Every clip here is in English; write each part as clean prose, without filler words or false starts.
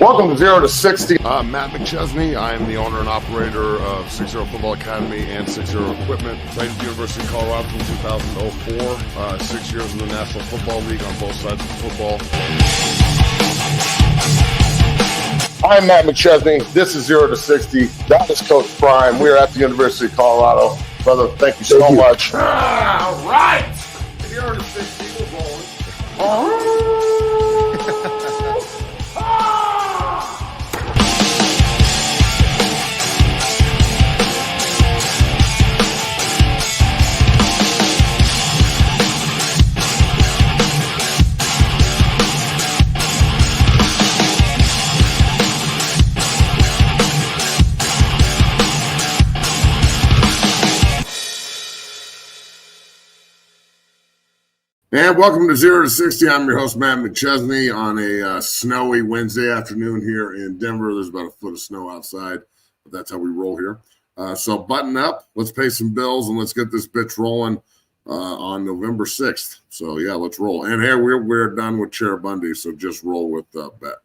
Welcome to 0 to 60. I'm Matt McChesney. I am the owner and operator of 60 Football Academy and 60 Equipment. Played at the University of Colorado from 2004. 6 years in the National Football League on both sides of football. I'm Matt McChesney. This is 0 to 60. That is Coach Prime. We are at the University of Colorado. Brother, thank you so much. All right. 0 to 60. We're rolling. And welcome to 0 to 60. I'm your host, Matt McChesney, on a snowy Wednesday afternoon here in Denver. There's about a foot of snow outside, but that's how we roll here. So button up, let's pay some bills, and let's get this bitch rolling on November 6th. So, yeah, let's roll. And here we're done with Cherubundi, so just roll with Bet.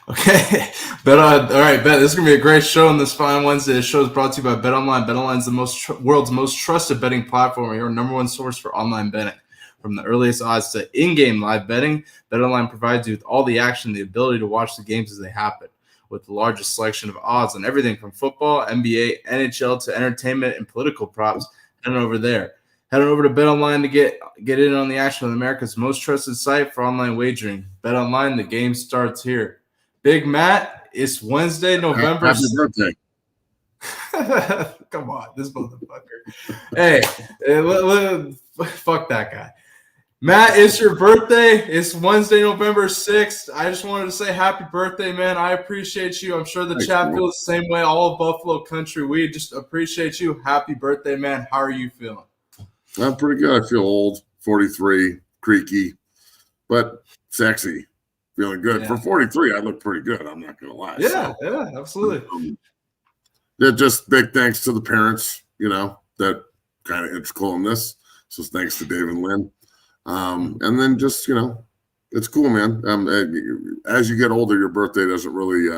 Okay, all right, Bet. This is going to be a great show on this fine Wednesday. This show is brought to you by BetOnline. BetOnline is the world's most trusted betting platform, and your number one source for online betting. From the earliest odds to in-game live betting, BetOnline provides you with all the action, the ability to watch the games as they happen. With the largest selection of odds on everything from football, NBA, NHL to entertainment and political props, head on over there. Head on over to BetOnline to get in on the action on America's most trusted site for online wagering. BetOnline, the game starts here. Big Matt, it's Wednesday, November. Happy birthday. Come on, this motherfucker. Hey, fuck that guy. Matt, it's your birthday. It's Wednesday, November 6th. I just wanted to say happy birthday, man. I appreciate you. I'm sure the chat feels the same way. All of Buffalo country, we just appreciate you. Happy birthday, man. How are you feeling? I'm pretty good. I feel old, 43, creaky, but sexy. Feeling good. Yeah. For 43, I look pretty good. I'm not going to lie. Yeah, absolutely. Just big thanks to the parents, that kind of integral in this. So thanks to Dave and Lynn. And then just, it's cool, man. As you get older, your birthday doesn't really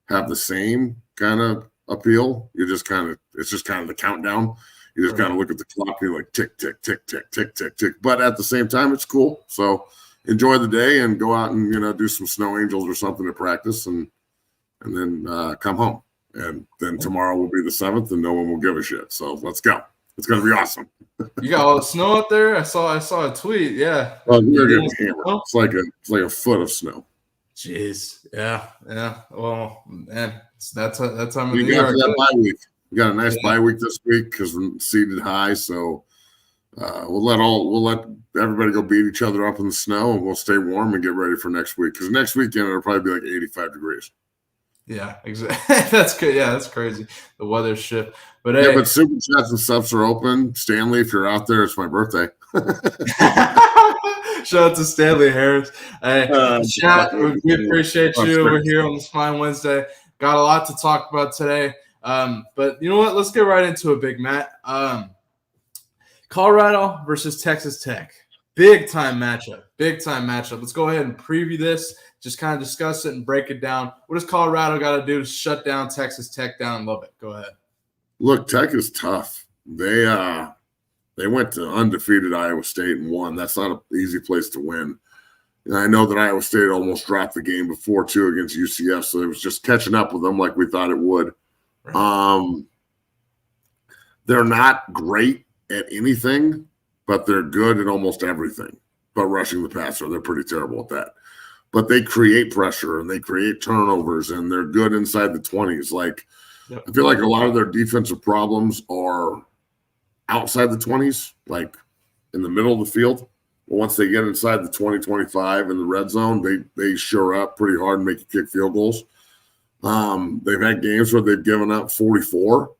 have the same kind of appeal. It's just kind of the countdown. You just kind of look at the clock and you're like, tick, tick, tick, tick, tick, tick, tick. But at the same time, it's cool. So enjoy the day and go out and, do some snow angels or something to practice and then come home. And then tomorrow will be the 7th and no one will give a shit. So let's go. It's going to be awesome. You got all the snow up there? I saw a tweet. Yeah. Well, we're getting hammered. It's like a foot of snow. Jeez. Yeah. Well, man, that's time of the year. You got that bye week. We got a nice bye week this week because we're seeded high. So we'll let everybody go beat each other up in the snow, and we'll stay warm and get ready for next week. Because next weekend it'll probably be like 85 degrees. Yeah, exactly. That's good. Yeah, that's crazy. The weather shift. But yeah, but super chats and subs are open. Stanley, if you're out there, it's my birthday. Shout out to Stanley Harris. Hey, chat, we appreciate you. We're here on this fine Wednesday. Got a lot to talk about today. But you know what? Let's get right into it, Big Matt. Colorado versus Texas Tech. Big time matchup. Let's go ahead and preview this. Just kind of discuss it and break it down. What does Colorado got to do to shut down Texas Tech down? Love it. Go ahead. Look, Tech is tough. They went to undefeated Iowa State and won. That's not an easy place to win. And I know that Iowa State almost dropped the game before, too, against UCF, so it was just catching up with them like we thought it would. Right. They're not great at anything, but they're good at almost everything. But rushing the passer, they're pretty terrible at that. But they create pressure and they create turnovers and they're good inside the 20s. I feel like a lot of their defensive problems are outside the 20s, like in the middle of the field. But once they get inside the 20, 25 in the red zone, they shore up pretty hard and make you kick field goals. They've had games where they've given up 44.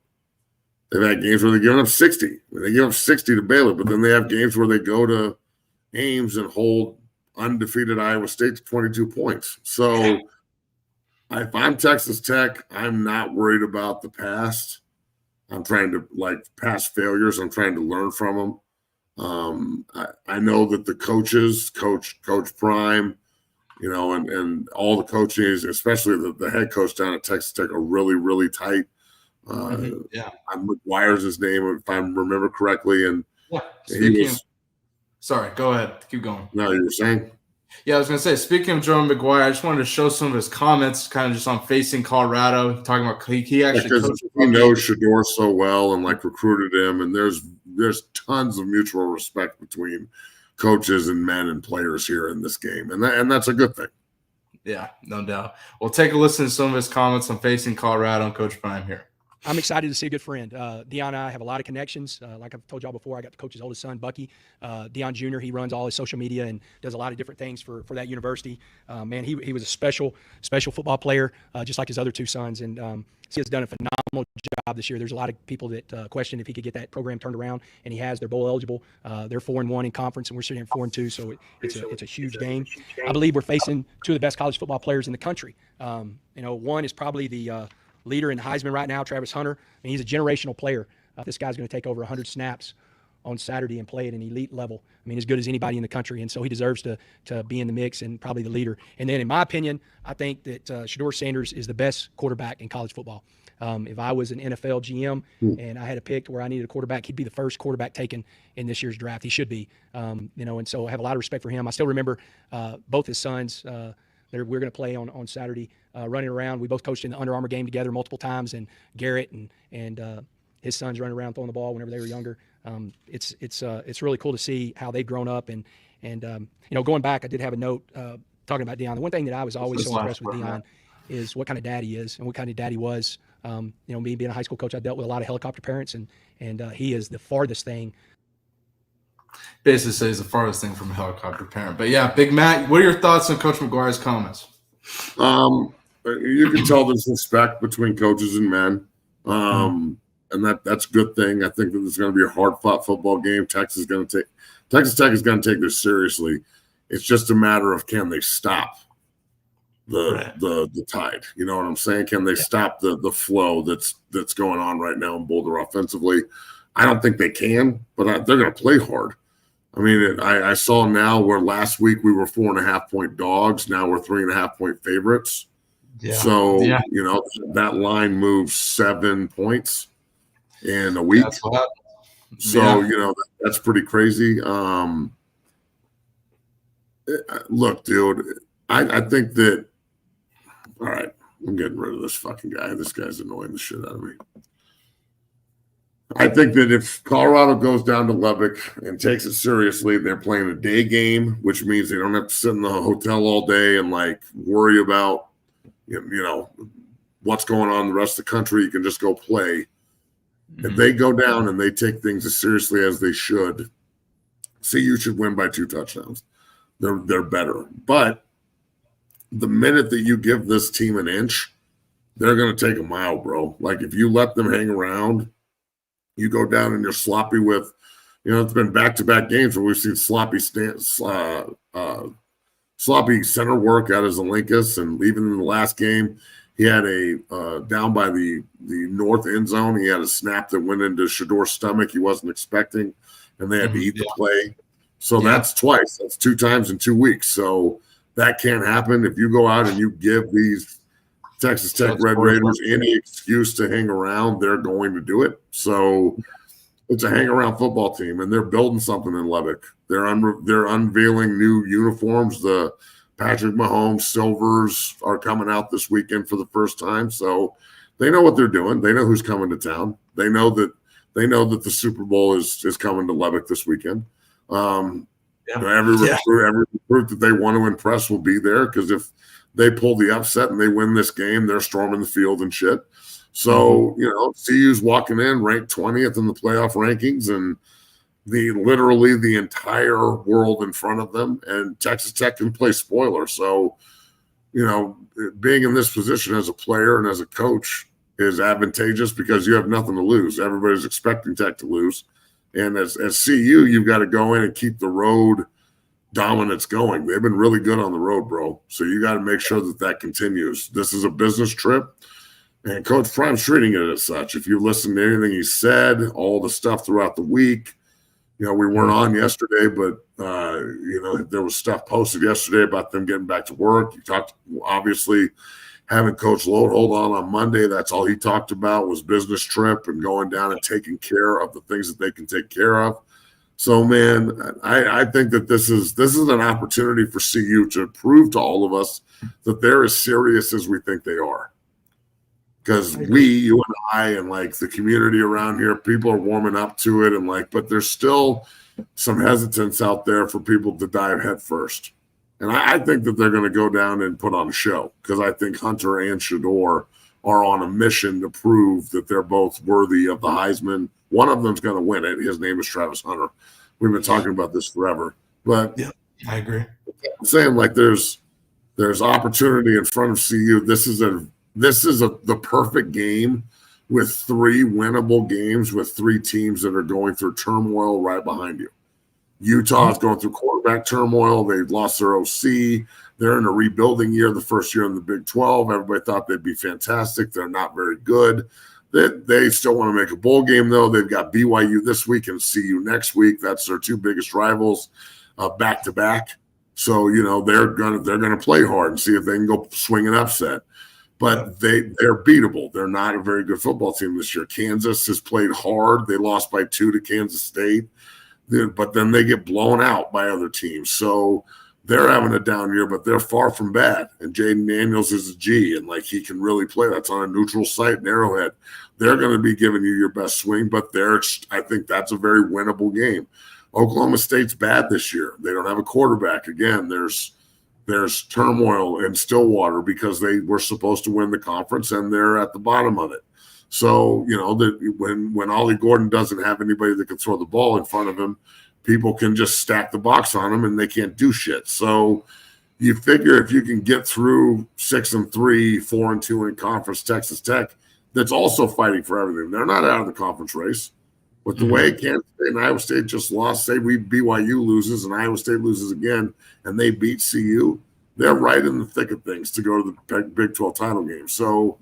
They've had games where they've given up 60. They give up 60 to Baylor, but then they have games where they go to Ames and hold undefeated Iowa State to 22 points. So if I'm Texas Tech, I'm not worried about the past. I'm trying to, past failures, I'm trying to learn from them. I know that the coaches, Coach Prime, and all the coaches, especially the head coach down at Texas Tech, are really, really tight. McGuire's his name, if I remember correctly. And sorry, go ahead. Keep going. No, you were saying? Yeah, I was going to say, speaking of Joe McGuire, I just wanted to show some of his comments kind of just on Facing Colorado, talking about he actually coached. He knows Shedeur so well and recruited him, and there's tons of mutual respect between coaches and men and players here in this game, and that's a good thing. Yeah, no doubt. Well, take a listen to some of his comments on Facing Colorado and Coach Prime here. I'm excited to see a good friend. Dion and I have a lot of connections. Like I've told y'all before, I got to coach his oldest son, Bucky. Dion Jr., he runs all his social media and does a lot of different things for that university. Man, he was a special football player, just like his other two sons. And he has done a phenomenal job this year. There's a lot of people that question if he could get that program turned around, and he has. They're bowl eligible. They're 4-1 in conference, and we're sitting here 4-2, so it's a huge game. I believe we're facing two of the best college football players in the country. One is probably the leader in Heisman right now, Travis Hunter. I mean, he's a generational player. This guy's going to take over 100 snaps on Saturday and play at an elite level. I mean, as good as anybody in the country, and so he deserves to be in the mix and probably the leader. And then, in my opinion, I think that Shedeur Sanders is the best quarterback in college football. If I was an NFL GM and I had a pick where I needed a quarterback, he'd be the first quarterback taken in this year's draft. He should be, and so I have a lot of respect for him. I still remember both his sons. We're going to play on Saturday, running around. We both coached in the Under Armour game together multiple times, and Garrett and his sons running around throwing the ball whenever they were younger. It's really cool to see how they've grown up, and going back, I did have a note talking about Dion. The one thing that I was always so impressed with Dion is what kind of dad he is and what kind of dad he was. Me being a high school coach, I dealt with a lot of helicopter parents, and he is the farthest thing. Basically says the farthest thing from a helicopter parent. But yeah, Big Matt, what are your thoughts on Coach McGuire's comments? You can tell there's respect between coaches and men. And that's a good thing. I think that it's going to be a hard-fought football game. Texas Tech is going to take this seriously. It's just a matter of, can they stop the tide? You know what I'm saying? Can they stop the flow that's going on right now in Boulder offensively? I don't think they can, but they're going to play hard. I mean, I saw now where last week we were 4.5-point dogs. Now we're 3.5-point favorites. Yeah. So, that line moves 7 points in a week. That's pretty crazy. Look, dude, I think that – all right, I'm getting rid of this fucking guy. This guy's annoying the shit out of me. I think that if Colorado goes down to Lubbock and takes it seriously, they're playing a day game, which means they don't have to sit in the hotel all day and worry about, what's going on in the rest of the country. You can just go play. Mm-hmm. If they go down and they take things as seriously as they should, CU should win by 2 touchdowns. They're better. But the minute that you give this team an inch, they're going to take a mile, bro. If you let them hang around, you go down and you're sloppy with, it's been back-to-back games where we've seen sloppy center work out of Zelinkus, and even in the last game, he had a down by the north end zone. He had a snap that went into Shedeur's stomach he wasn't expecting, and they had to eat the play. So that's twice. That's 2 times in 2 weeks. So that can't happen. If you go out and you give these Texas Tech Red Raiders any excuse to hang around, they're going to do it. So it's a hang-around football team, and they're building something in Lubbock. They're unveiling new uniforms. The Patrick Mahomes Silvers are coming out this weekend for the first time. So they know what they're doing. They know who's coming to town. They know that the Super Bowl is coming to Lubbock this weekend. Every recruit that they want to impress will be there, because if they pull the upset and they win this game, they're storming the field and shit. So, CU's walking in ranked 20th in the playoff rankings, and literally the entire world in front of them, and Texas Tech can play spoiler. So, being in this position as a player and as a coach is advantageous because you have nothing to lose. Everybody's expecting Tech to lose. And as CU, you've got to go in and keep the road dominance going. They've been really good on the road, bro. So you got to make sure that continues. This is a business trip, and Coach Prime's treating it as such. If you listen to anything he said, all the stuff throughout the week, we weren't on yesterday, but there was stuff posted yesterday about them getting back to work. You talked, obviously, having Coach Lodehold on Monday. That's all he talked about was business trip and going down and taking care of the things that they can take care of. So, man, I think that this is an opportunity for CU to prove to all of us that they're as serious as we think they are. Because you and I, and like the community around here, people are warming up to it, and but there's still some hesitance out there for people to dive head first. And I think that they're going to go down and put on a show, because I think Hunter and Shedeur are on a mission to prove that they're both worthy of the Heisman. One of them's going to win it. His name is Travis Hunter. We've been talking about this forever, but yeah, I agree. I'm saying there's opportunity in front of CU. This is the perfect game with 3 winnable games with 3 teams that are going through turmoil right behind you. Utah is going through quarterback turmoil. They've lost their OC. They're in a rebuilding year, the first year in the Big 12. Everybody thought they'd be fantastic. They're not very good. They still want to make a bowl game, though. They've got BYU this week and CU next week. That's their 2 biggest rivals back to back. So they're gonna play hard and see if they can go swing an upset. But they're beatable. They're not a very good football team this year. Kansas has played hard. They lost by 2 to Kansas State, but then they get blown out by other teams. So they're having a down year, but they're far from bad. And Jaden Daniels is a G, and he can really play. That's on a neutral site in Arrowhead. They're going to be giving you your best swing, but I think that's a very winnable game. Oklahoma State's bad this year. They don't have a quarterback. Again, there's turmoil in Stillwater because they were supposed to win the conference, and they're at the bottom of it. So, when Ollie Gordon doesn't have anybody that can throw the ball in front of him, people can just stack the box on them and they can't do shit. So you figure if you can get through 6-3, 4-2 in conference, Texas Tech, that's also fighting for everything. They're not out of the conference race. With the way Kansas State and Iowa State just lost, say BYU loses and Iowa State loses again, and they beat CU, they're right in the thick of things to go to the Big 12 title game. So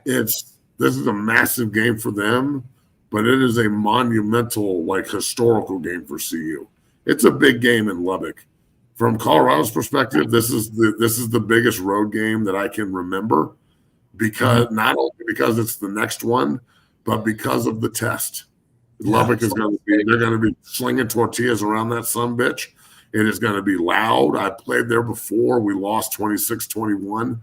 this is a massive game for them, but it is a monumental, historical game for CU. It's a big game in Lubbock. From Colorado's perspective, this is the biggest road game that I can remember, because not only because it's the next one, but because of the test. Lubbock is going to be, they're going to be slinging tortillas around that sumbitch. It is going to be loud. I played there before. We lost 26-21.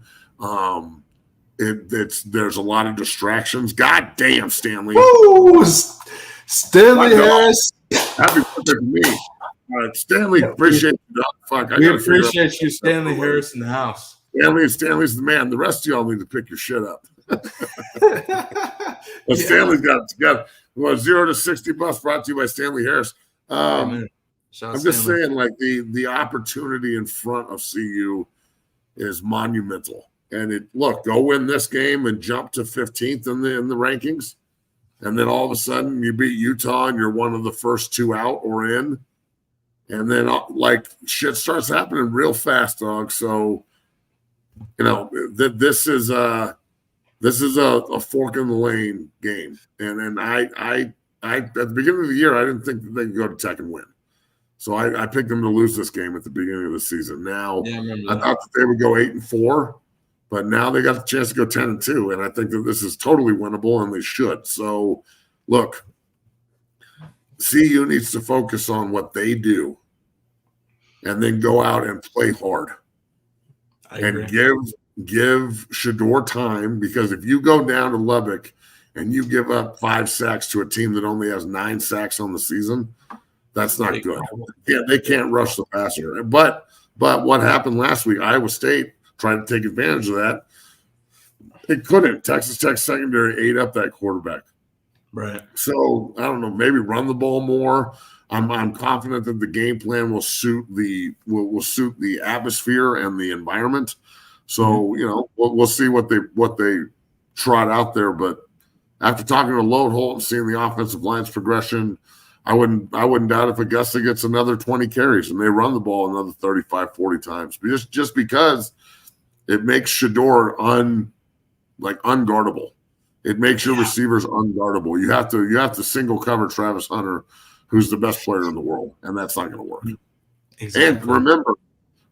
There's a lot of distractions. God damn, Stanley. Woo! Stanley Harris. Happy birthday to me. Stanley, appreciate you. Fuck, we appreciate you, Stanley Harris, in the house. Stanley's the man. The rest of y'all need to pick your shit up. But Stanley's got 0 to 60 bucks brought to you by Stanley Harris. I'm just saying, the opportunity in front of CU is monumental. And go win this game and jump to 15th in the rankings, and then all of a sudden you beat Utah and you're one of the first 2 out or in, and then shit starts happening real fast, dog. So this is a fork in the lane game, and I at the beginning of the year I didn't think that they could go to Tech and win. So I picked them to lose this game at the beginning of the season. Now I thought that they would go 8-4. But now they got the chance to go 10-2, and I think that this is totally winnable, and they should. So, look, CU needs to focus on what they do, and then go out and play hard, and give Shedeur time. Because if you go down to Lubbock and you give up 5 sacks to a team that only has 9 sacks on the season, that's not good. Yeah, they can't rush the passer. But what happened last week? Iowa State tried to take advantage of that. It couldn't. Texas Tech secondary ate up that quarterback. Right. So I don't know. Maybe run the ball more. I'm confident that the game plan will suit the atmosphere and the environment. So we'll see what they trot out there. But after talking to Lodehold and seeing the offensive line's progression, I wouldn't doubt if Augusta gets another 20 carries and they run the ball another 35, 40 times. Just because it makes Shedeur unguardable. It makes your receivers unguardable. You have to single cover Travis Hunter, who's the best player in the world, and that's not going to work. Exactly. And remember,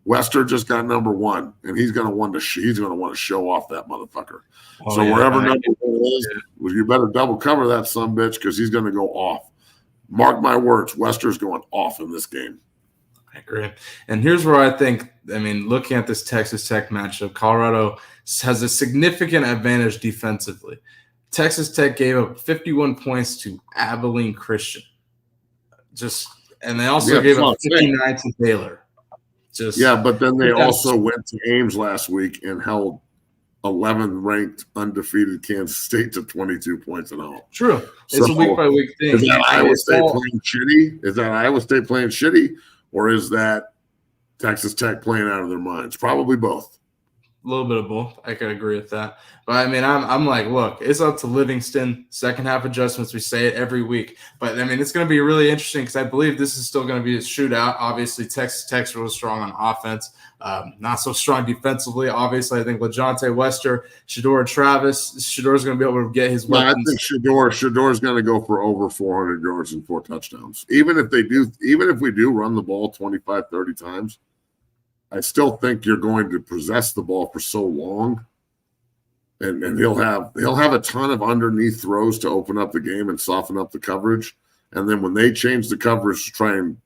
Wester just got number 1, and he's going to want to show off that motherfucker. Oh, so yeah, wherever number 1 is, well, you better double cover that sumbitch because he's going to go off. Mark my words, Wester's going off in this game. I agree. And here's where I think, looking at this Texas Tech matchup, Colorado has a significant advantage defensively. Texas Tech gave up 51 points to Abilene Christian. And they also gave up 59 to Baylor. But then they also went to Ames last week and held 11th ranked undefeated Kansas State to 22 points at home. True. It's a week by week thing. Is that Iowa State playing shitty? Is that Iowa State playing shitty? Or is that Texas Tech playing out of their minds? Probably both. A little bit of both. I could agree with that. But I'm like, look, it's up to Livingston. Second half adjustments. We say it every week. But it's going to be really interesting because I believe this is still going to be a shootout. Obviously, Texas Tech's really strong on offense, not so strong defensively. Obviously, I think LeJontay Wester, Shedeur Travis. Shedor's going to be able to get his weapons. I think Shedor's going to go for over 400 yards and 4 touchdowns. Even if we do run the ball 25, 30 times, I still think you're going to possess the ball for so long, and he'll have a ton of underneath throws to open up the game and soften up the coverage. And then when they change the coverage to try and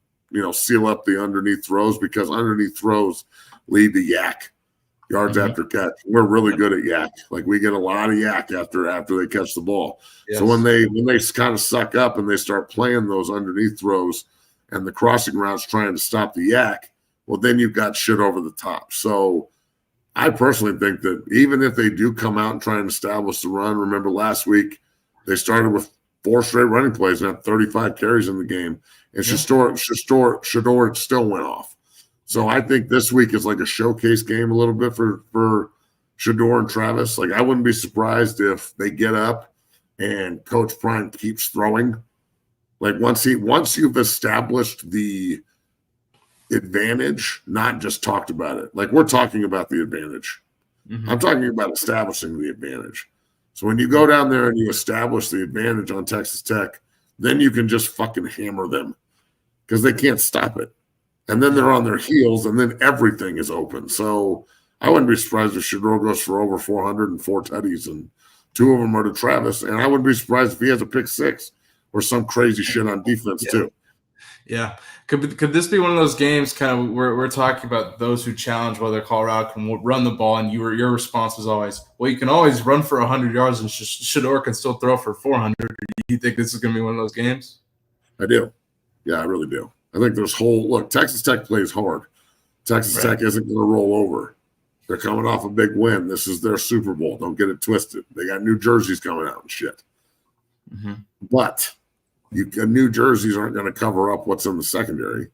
seal up the underneath throws, because underneath throws lead to yak yards after catch. We're really good at yak. Like we get a lot of yak after they catch the ball. Yes. So when they kind of suck up and they start playing those underneath throws and the crossing routes trying to stop the yak, well, then you've got shit over the top. So I personally think that even if they do come out and try and establish the run, remember last week they started with 4 straight running plays and had 35 carries in the game. And Shedeur still went off. So I think this week is like a showcase game a little bit for Shedeur and Travis. Like I wouldn't be surprised if they get up and Coach Prime keeps throwing. Like once you've established the advantage, not just talked about it. Like we're talking about the advantage. I'm talking about establishing the advantage. So when you go down there and you establish the advantage on Texas Tech, then you can just fucking hammer them because they can't stop it. And then they're on their heels and then everything is open. So I wouldn't be surprised if Shedeur goes for over 404 tutties and 2 of them are to Travis. And I wouldn't be surprised if he has a pick 6 or some crazy shit on defense too. Yeah. Could this be one of those games kind of where we're talking about those who challenge whether Colorado can run the ball, and your response was always, well, you can always run for 100 yards and Shedeur can still throw for 400. Do you think this is going to be one of those games? I do. Yeah, I really do. I think look, Texas Tech plays hard. Texas Tech isn't going to roll over. They're coming off a big win. This is their Super Bowl. Don't get it twisted. They got new jerseys coming out and shit. But new jerseys aren't going to cover up what's in the secondary.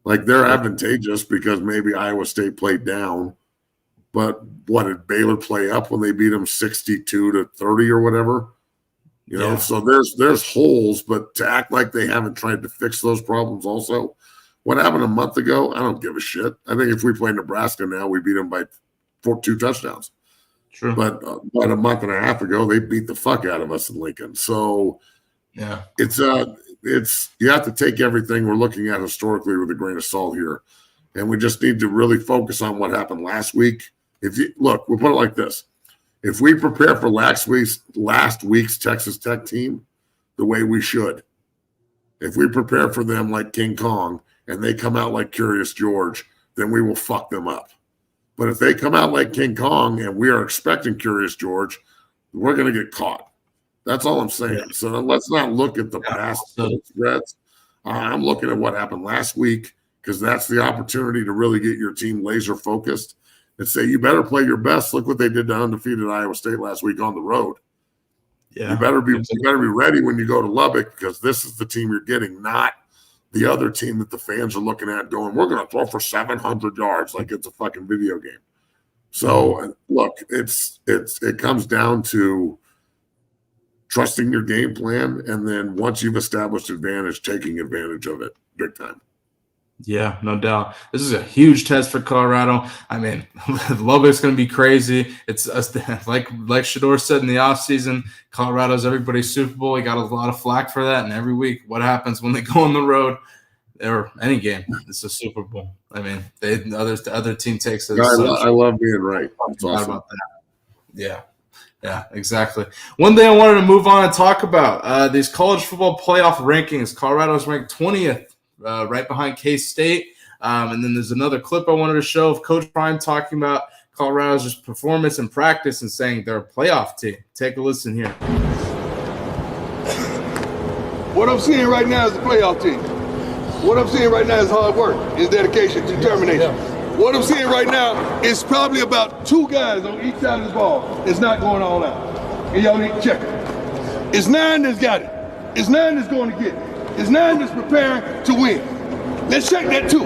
Like they're advantageous because maybe Iowa State played down, but what did Baylor play up when they beat them 62-30 or whatever? So there's holes, but to act like they haven't tried to fix those problems also. What happened a month ago? I don't give a shit. I think if we play Nebraska now, we beat them by 2 touchdowns. True. But a month and a half ago, they beat the fuck out of us in Lincoln. So yeah, it's you have to take everything we're looking at historically with a grain of salt here, and we just need to really focus on what happened last week. We'll put it like this: if we prepare for last week's Texas Tech team the way we should, if we prepare for them like King Kong and they come out like Curious George, then we will fuck them up. But if they come out like King Kong and we are expecting Curious George, we're going to get caught. That's all I'm saying. So let's not look at the past threats. I'm looking at what happened last week because that's the opportunity to really get your team laser focused and say, you better play your best. Look what they did to undefeated Iowa State last week on the road. Yeah, you better be ready when you go to Lubbock because this is the team you're getting, not the other team that the fans are looking at going, we're going to throw for 700 yards like it's a fucking video game. So look, it comes down to trusting your game plan, and then once you've established advantage, taking advantage of it big time. Yeah, no doubt. This is a huge test for Colorado. I mean, Lubbock's going to be crazy. It's like Shador said in the offseason, Colorado's everybody's Super Bowl. He got a lot of flack for that. And every week, what happens when they go on the road or any game? It's a Super Bowl. I mean, the other team takes it. I love being right. It's awesome. About that. Yeah, exactly. One thing I wanted to move on and talk about, these college football playoff rankings. Colorado's ranked 20th. Right behind K-State. And then there's another clip I wanted to show of Coach Prime talking about Colorado's just performance and practice and saying they're a playoff team. Take a listen here. What I'm seeing right now is a playoff team. What I'm seeing right now is hard work, is dedication, determination. What I'm seeing right now is probably about 2 guys on each side of the ball that's not going all out. And y'all need to check it. It's 9 that's got it. It's 9 that's going to get it. It's 9 that's preparing to win. Let's check that too.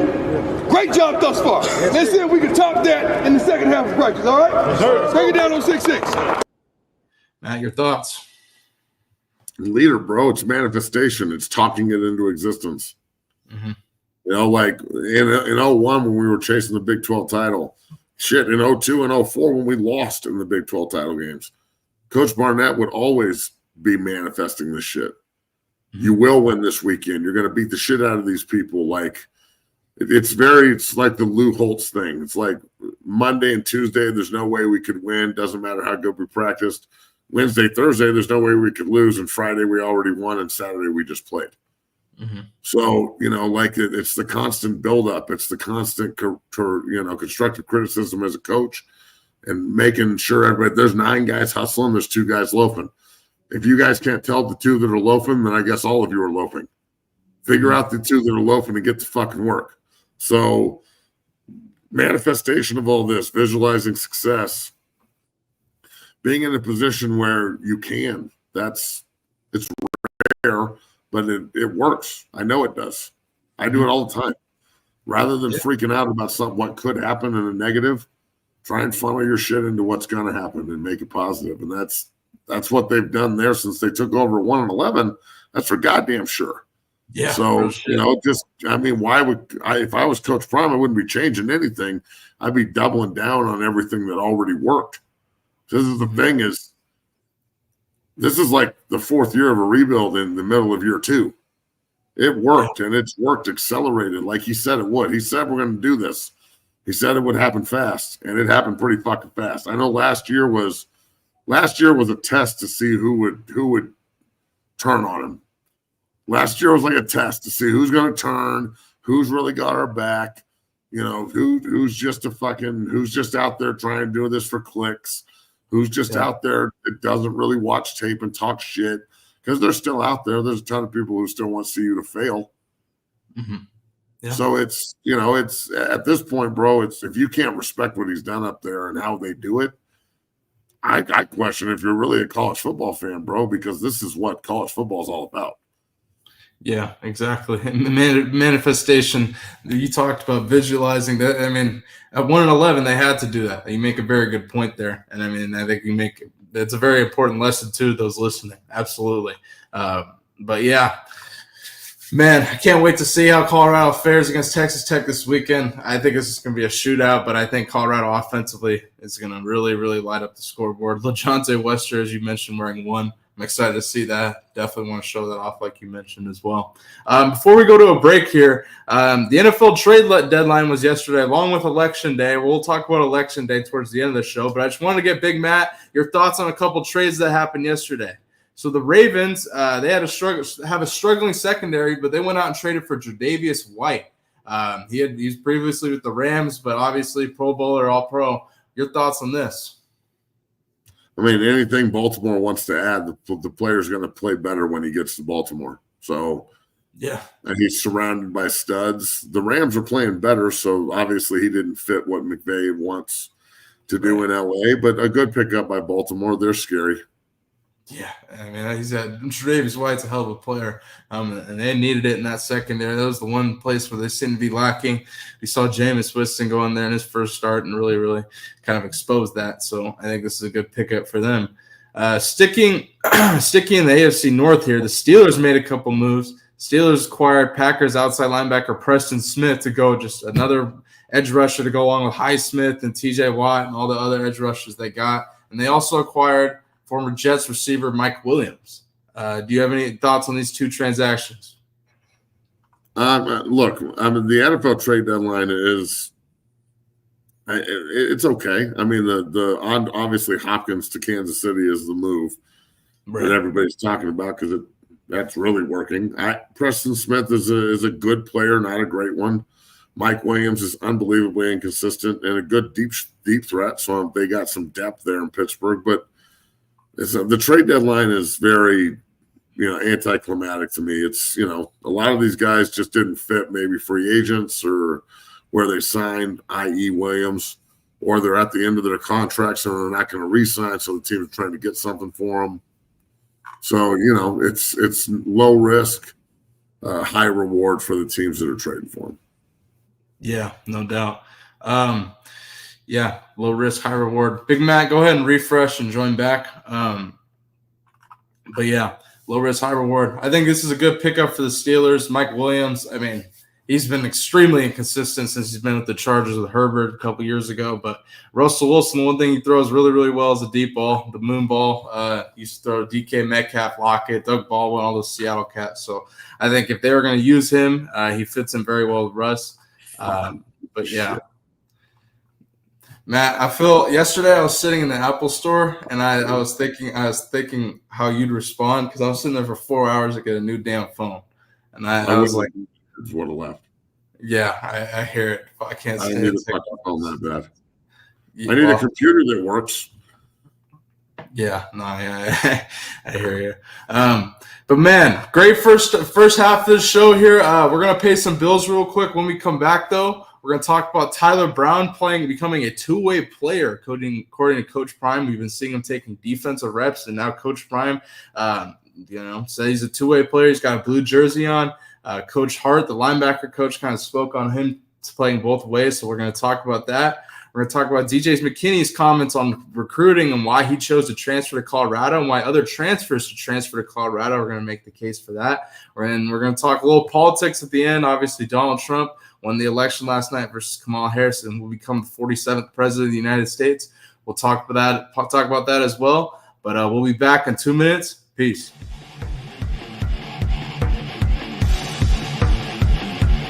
Great job thus far. Let's see if we can top that in the second half of practice, all right? Break it down on 6-6. Matt, your thoughts? Leader, bro. It's manifestation. It's talking it into existence. Mm-hmm. You know, like in 01 when we were chasing the Big 12 title. Shit, in 02 and 04 when we lost in the Big 12 title games. Coach Barnett would always be manifesting this shit. You will win this weekend. You're going to beat the shit out of these people. Like, it's like the Lou Holtz thing. It's like Monday and Tuesday, there's no way we could win. Doesn't matter how good we practiced. Wednesday, Thursday, there's no way we could lose. And Friday, we already won. And Saturday, we just played. Mm-hmm. So, you know, like it's the constant buildup. It's the constant, constructive criticism as a coach and making sure everybody, there's 9 guys hustling. There's 2 guys loafing. If you guys can't tell the 2 that are loafing, then I guess all of you are loafing. Figure out the 2 that are loafing and get to fucking work. So manifestation of all this, visualizing success, being in a position where you can, it's rare, but it works. I know it does. I do it all the time. Rather than freaking out about what could happen in a negative, try and funnel your shit into what's going to happen and make it positive. And that's what they've done there since they took over 1-11. That's for goddamn sure. Yeah. So, why would if I was Coach Prime, I wouldn't be changing anything. I'd be doubling down on everything that already worked. This is the thing is, this is like the 4th year of a rebuild in the middle of year 2. It worked, and it's worked accelerated like he said it would. He said we're going to do this. He said it would happen fast, and it happened pretty fucking fast. I know last year was a test to see who would turn on him. Last year was like a test to see who's going to turn, who's really got our back, who's just out there trying to do this for clicks, who's just out there that doesn't really watch tape and talk shit, because they're still out there. There's a ton of people who still want to see you to fail. Mm-hmm. Yeah. So it's at this point, bro, it's if you can't respect what he's done up there and how they do it, I question if you're really a college football fan, bro, because this is what college football is all about. Yeah, exactly. Manifestation. You talked about visualizing that. I mean, at 1-11, they had to do that. You make a very good point there, and I think it's a very important lesson to those listening. Absolutely. But yeah, man, I can't wait to see how Colorado fares against Texas Tech this weekend. I think this is going to be a shootout, but I think Colorado offensively is going to really, really light up the scoreboard. LaJohntay Wester, as you mentioned, wearing 1. I'm excited to see that. Definitely want to show that off like you mentioned as well. Before we go to a break here, the NFL trade deadline was yesterday along with Election Day. We'll talk about Election Day towards the end of the show, but I just wanted to get Big Matt, your thoughts on a couple trades that happened yesterday. So the Ravens, they have a struggling secondary, but they went out and traded for Tre'Davious White. He's previously with the Rams, but obviously Pro Bowler, All-Pro. Your thoughts on this? I mean, anything Baltimore wants to add, the player's going to play better when he gets to Baltimore. So, yeah. And he's surrounded by studs. The Rams are playing better, so obviously he didn't fit what McVay wants to do in L.A., but a good pickup by Baltimore. They're scary. Yeah, I mean, Tre'Davious White's a hell of a player, and they needed it in that secondary. That was the one place where they seemed to be lacking. We saw Jameis Winston go in there in his first start and really, really kind of expose that. So I think this is a good pickup for them. Sticking in the AFC North here, the Steelers made a couple moves. Steelers acquired Packers outside linebacker Preston Smith to go, just another edge rusher to go along with Highsmith and TJ Watt and all the other edge rushers they got. And they also acquired former Jets receiver Mike Williams. Do you have any thoughts on these two transactions? Look, I mean, the NFL trade deadline it's okay. I mean, the obviously Hopkins to Kansas City is the move that everybody's talking about because that's really working. Preston Smith is a good player, not a great one. Mike Williams is unbelievably inconsistent and a good deep threat. So they got some depth there in Pittsburgh. But the trade deadline is very, anticlimactic to me. It's, a lot of these guys just didn't fit maybe free agents or where they signed, i.e. Williams, or they're at the end of their contracts and they're not going to re-sign, so the team is trying to get something for them. So, it's low risk, high reward for the teams that are trading for them. Yeah, no doubt. Low risk, high reward. Big Matt, go ahead and refresh and join back. But yeah, low risk, high reward. I think this is a good pickup for the Steelers. Mike Williams, I mean, he's been extremely inconsistent since he's been with the Chargers with Herbert a couple years ago. But Russell Wilson, the one thing he throws really, really well is a deep ball, the moon ball. He used to throw DK Metcalf, Lockett, Doug Baldwin, all those Seattle Cats. So I think if they were going to use him, he fits in very well with Russ. But yeah, Matt, I feel yesterday I was sitting in the Apple store and I was thinking how you'd respond because I was sitting there for 4 hours to get a new damn phone, and I was like, would have left. Yeah, I hear it. I can't say need a phone that bad. I need a computer that works. Yeah, no, I hear you. But man, great first half of the show here. We're gonna pay some bills real quick. When we come back, though, we're gonna talk about Tyler Brown becoming a two-way player. According to Coach Prime, we've been seeing him taking defensive reps, and now Coach Prime, said he's a two-way player. He's got a blue jersey on. Coach Hart, the linebacker coach, kind of spoke on him playing both ways. So we're going to talk about that. We're going to talk about DJ McKinney's comments on recruiting and why he chose to transfer to Colorado and why other transfers to transfer to Colorado. We're going to make the case for that. And we're going to talk a little politics at the end. Obviously, Donald Trump won the election last night versus Kamala Harris and will become the 47th president of the United States. We'll talk about that as well. But we'll be back in 2 minutes. Peace.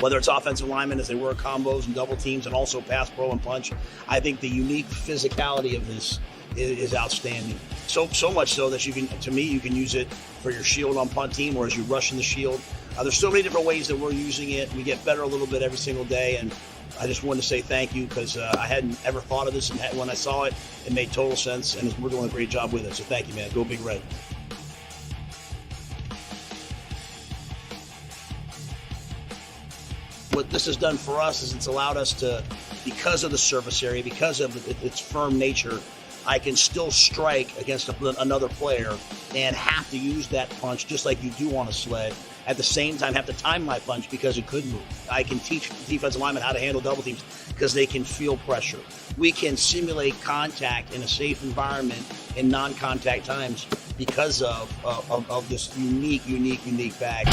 Whether it's offensive linemen as they work combos and double teams and also pass, pro, and punch, I think the unique physicality of this is outstanding. So much so that you can use it for your shield on punt team or as you rush in the shield. There's so many different ways that we're using it. We get better a little bit every single day, and I just wanted to say thank you because I hadn't ever thought of this, and when I saw it, it made total sense, and we're doing a great job with it. So thank you, man. Go Big Red. What this has done for us is it's allowed us to, because of the surface area, because of its firm nature, I can still strike against another player and have to use that punch just like you do on a sled. At the same time, have to time my punch because it could move. I can teach defensive linemen how to handle double teams because they can feel pressure. We can simulate contact in a safe environment in non-contact times because of this unique bag.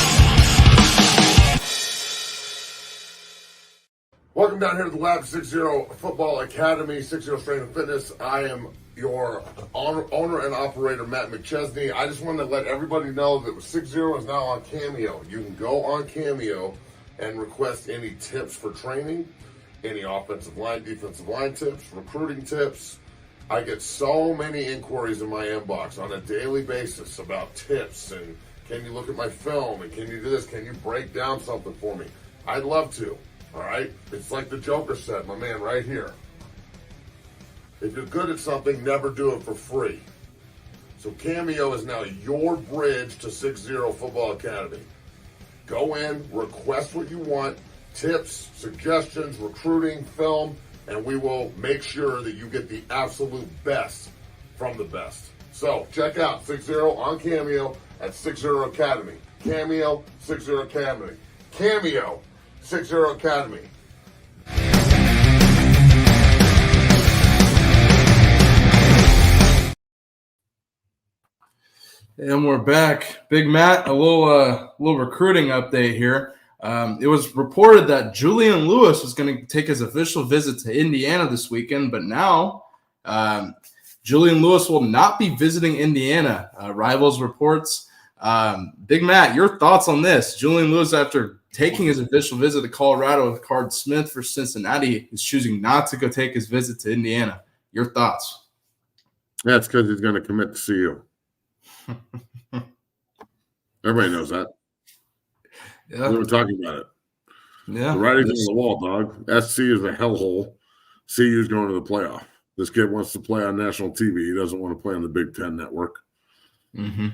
Welcome down here to the Lab 60 Football Academy, 60 Strength and Fitness. I am your owner and operator, Matt McChesney. I just wanted to let everybody know that 60 is now on Cameo. You can go on Cameo and request any tips for training, any offensive line, defensive line tips, recruiting tips. I get so many inquiries in my inbox on a daily basis about tips and can you look at my film and can you do this? Can you break down something for me? I'd love to. All right? It's like the Joker said, my man, right here. If you're good at something, never do it for free. So Cameo is now your bridge to 60 Football Academy. Go in, request what you want, tips, suggestions, recruiting, film, and we will make sure that you get the absolute best from the best. So check out 60 on Cameo at 60 Academy. Cameo, 60 Academy. Cameo, 60 Academy. And we're back. Big Matt, a little recruiting update here. It was reported that Julian Lewis was going to take his official visit to Indiana this weekend, but now Julian Lewis will not be visiting Indiana. Rivals reports. Big Matt, your thoughts on this? Julian Lewis, after taking his official visit to Colorado with Card Smith for Cincinnati, is choosing not to go take his visit to Indiana. Your thoughts? Yeah, it's because he's going to commit to CU. Everybody knows that. Yeah. We were talking about it. Yeah. The writing's on the wall, dog. SC is a hellhole. CU's going to the playoff. This kid wants to play on national TV. He doesn't want to play on the Big Ten network. Mm-hmm.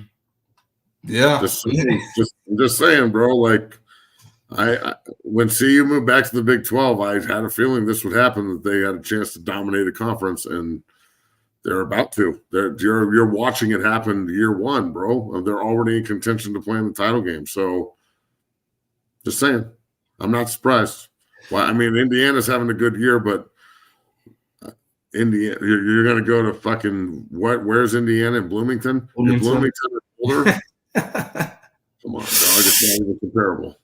Yeah. Just saying, bro. Like, I when CU moved back to the Big 12, I had a feeling this would happen, that they had a chance to dominate a conference, and they're about to. You're watching it happen year one, bro. They're already in contention to play in the title game. So, just saying, I'm not surprised. Well, I mean, Indiana's having a good year, but Indiana, you're going to go to fucking what? Where's Indiana? In Bloomington? In Bloomington or Boulder? Come on, dog. It's not even comparable.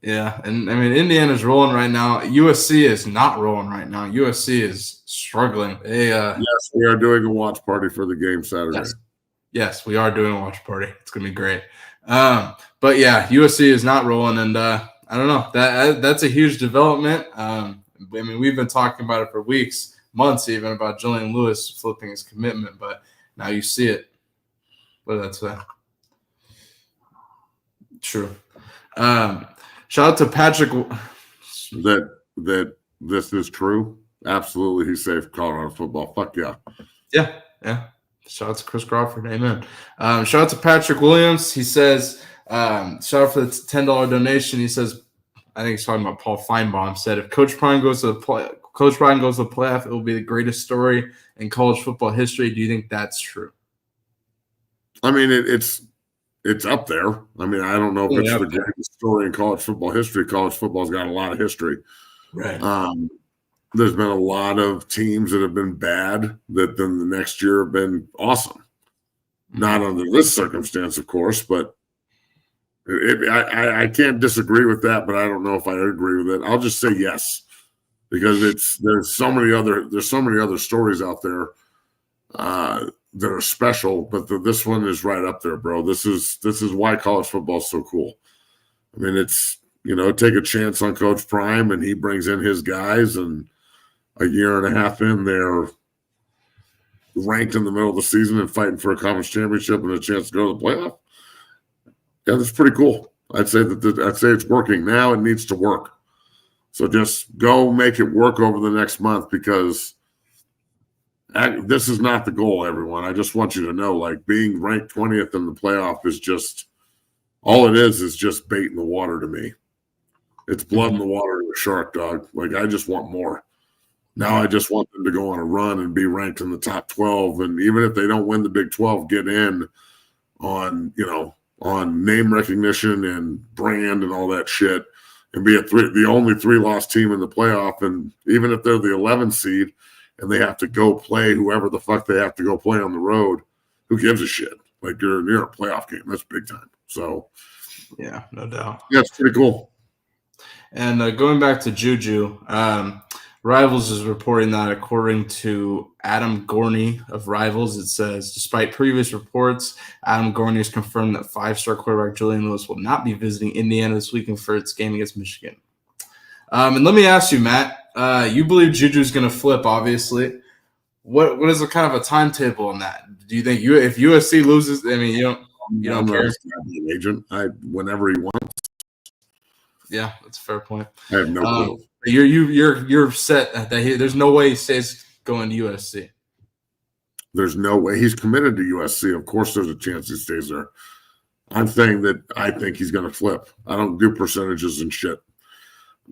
Yeah, and I mean, Indiana's rolling right now. USC is not rolling right now. USC is struggling. Yes, we are doing a watch party for the game Saturday. Yes, we are doing a watch party. It's gonna be great. But yeah, USC is not rolling, and I don't know. That's a huge development. I mean, we've been talking about it for weeks, months, even about Julian Lewis flipping his commitment, but now you see it. What did that say? True. Shout out to Patrick. That this is true. Absolutely, he's safe. Colorado football. Fuck yeah. Yeah. Shout out to Chris Crawford. Amen. Shout out to Patrick Williams. He says, shout out for the $10 donation. He says, I think he's talking about Paul Feinbaum, said, if Coach Prime goes to the playoff, it will be the greatest story in college football history. Do you think that's true? I mean, it's up there. I mean, I don't know if it's the greatest story in college football history. College football's got a lot of history. Right. There's been a lot of teams that have been bad that then the next year have been awesome. Not under this circumstance, of course, but I can't disagree with that, but I don't know if I agree with it. I'll just say yes, because there's so many other stories out there that are special, but this one is right up there, bro. This is why college football is so cool. I mean, it's, take a chance on Coach Prime, and he brings in his guys, and a year and a half in, they're ranked in the middle of the season and fighting for a conference championship and a chance to go to the playoff. Yeah, that's pretty cool. I'd say it's working now. It needs to work. So just go make it work over the next month, because this is not the goal, everyone. I just want you to know, like, being ranked 20th in the playoff is just all it is just bait in the water to me. It's blood in the water to a shark, dog. Like, I just want more. Now I just want them to go on a run and be ranked in the top 12. And even if they don't win the Big 12, get in on name recognition and brand and all that shit, and be the only 3-loss team in the playoff. And even if they're the 11th seed and they have to go play whoever the fuck they have to go play on the road, who gives a shit? Like, you're a playoff game. That's big time. So, yeah, no doubt. Yeah, it's pretty cool. And going back to Juju, Rivals is reporting that, according to Adam Gorney of Rivals, it says, despite previous reports, Adam Gorney has confirmed that 5-star quarterback Julian Lewis will not be visiting Indiana this weekend for its game against Michigan. And let me ask you, Matt, you believe Juju's going to flip, obviously. What is the kind of a timetable on that? Do you think if USC loses, I mean, you don't care? An agent, whenever he wants. Yeah, that's a fair point. I have no clue. You're set that there's no way he stays going to USC. There's no way. He's committed to USC. Of course, there's a chance he stays there. I'm saying that I think he's going to flip. I don't do percentages and shit.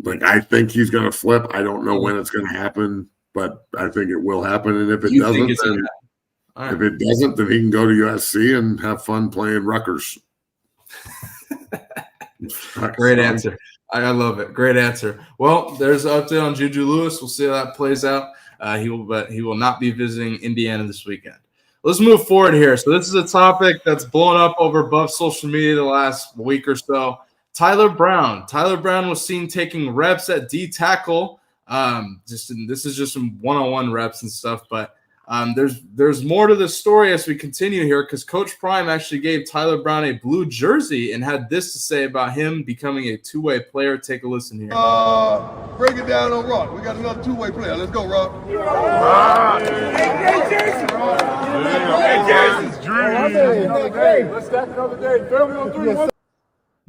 Like, I think he's going to flip. I don't know when it's going to happen, but I think it will happen. And if it doesn't, then he can go to USC and have fun playing Rutgers. Great answer. I love it. Great answer. Well, there's an update on Juju Lewis. We'll see how that plays out. He will not be visiting Indiana this weekend. let's move forward here. So this is a topic that's blown up over above social media the last week or so. Tyler Brown. Tyler Brown was seen taking reps at D tackle. This is just some one-on-one reps and stuff, but there's more to the story as we continue here, because Coach Prime actually gave Tyler Brown a blue jersey and had this to say about him becoming a two-way player. Take a listen here. Break it down on Rock. We got another two-way player. Let's go, Rock. Hey, Jersey. Let's stack another day. 30 on 3.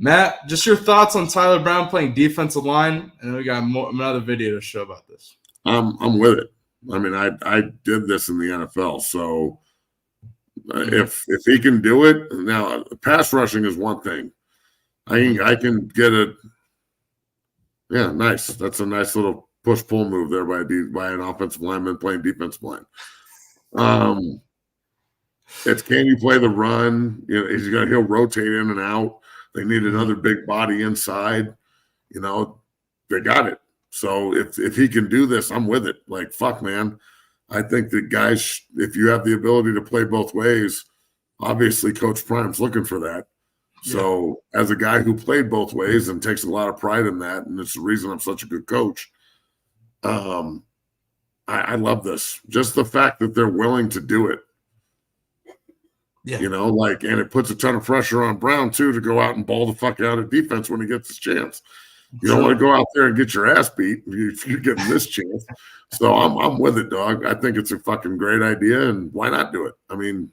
Matt, just your thoughts on Tyler Brown playing defensive line, and then we got another video to show about this. I'm with it. I mean, I did this in the NFL, so if he can do it, now pass rushing is one thing. I can get it. Yeah, nice. That's a nice little push-pull move there by an offensive lineman playing defensive line. It's can you play the run? You know, he'll rotate in and out. They need another big body inside. You know, they got it. So if he can do this, I'm with it. Like, fuck, man. I think that guys, if you have the ability to play both ways, obviously Coach Prime's looking for that. Yeah. So as a guy who played both ways and takes a lot of pride in that, and it's the reason I'm such a good coach, I love this. Just the fact that they're willing to do it. Yeah. You know, like, and it puts a ton of pressure on Brown, too, to go out and ball the fuck out of defense when he gets his chance. You don't want to go out there and get your ass beat if you're getting this chance. So I'm with it, dog. I think it's a fucking great idea, and why not do it? I mean,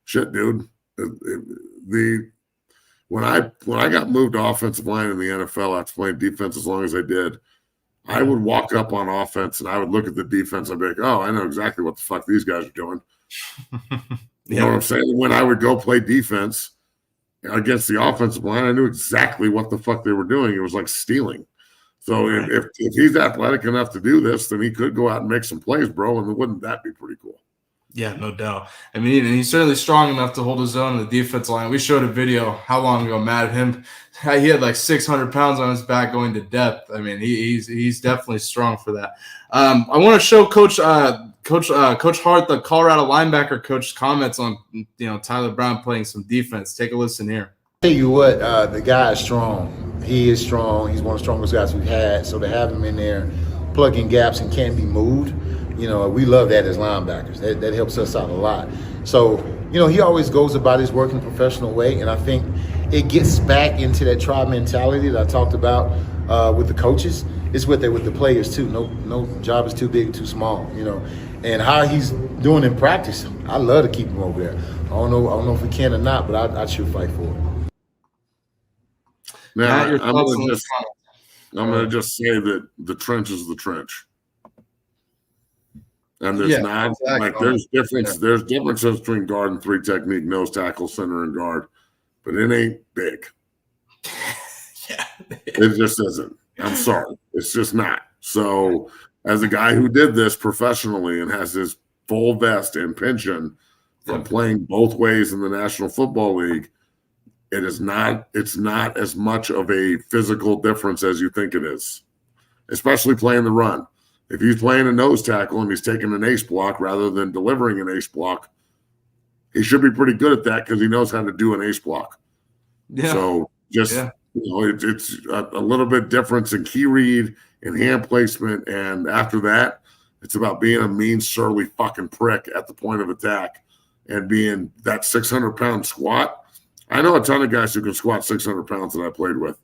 shit, dude. When I got moved to offensive line in the NFL after playing defense as long as I did, I would walk up on offense and I would look at the defense. I'd be like, oh, I know exactly what the fuck these guys are doing. You know what I'm saying? When I would go play defense against the offensive line, I knew exactly what the fuck they were doing. It was like stealing. So if he's athletic enough to do this, then he could go out and make some plays, bro, and wouldn't that be pretty cool? Yeah, no doubt. I mean, and he's certainly strong enough to hold his own in the defense line. We showed a video how long ago, Matt, of him. He had like 600 pounds on his back going to depth. I mean, he's definitely strong for that. I want to show Coach Hart, the Colorado linebacker coach's comments on Tyler Brown playing some defense. Take a listen here. Tell you what, the guy is strong. He is strong. He's one of the strongest guys we've had. So to have him in there plugging gaps and can't be moved, we love that as linebackers. That helps us out a lot. So, he always goes about his work in a professional way, and I think it gets back into that tribe mentality that I talked about with the coaches. It's with the players too. No job is too big or too small, And how he's doing in practice, I love to keep him over there. I don't know if we can or not, but I'd sure fight for it. Now, I'm going to just say that the trench is the trench. And there's there's difference. There's differences between guard and three technique, nose tackle, center, and guard, but it ain't big. It just isn't. I'm sorry. It's just not. So as a guy who did this professionally and has his full vest and pension from playing both ways in the National Football League, it's not as much of a physical difference as you think it is, especially playing the run. If he's playing a nose tackle and he's taking an ace block rather than delivering an ace block, he should be pretty good at that because he knows how to do an ace block. Yeah. So it's a little bit difference in key read and hand placement. And after that, it's about being a mean, surly fucking prick at the point of attack and being that 600-pound squat. I know a ton of guys who can squat 600 pounds that I played with,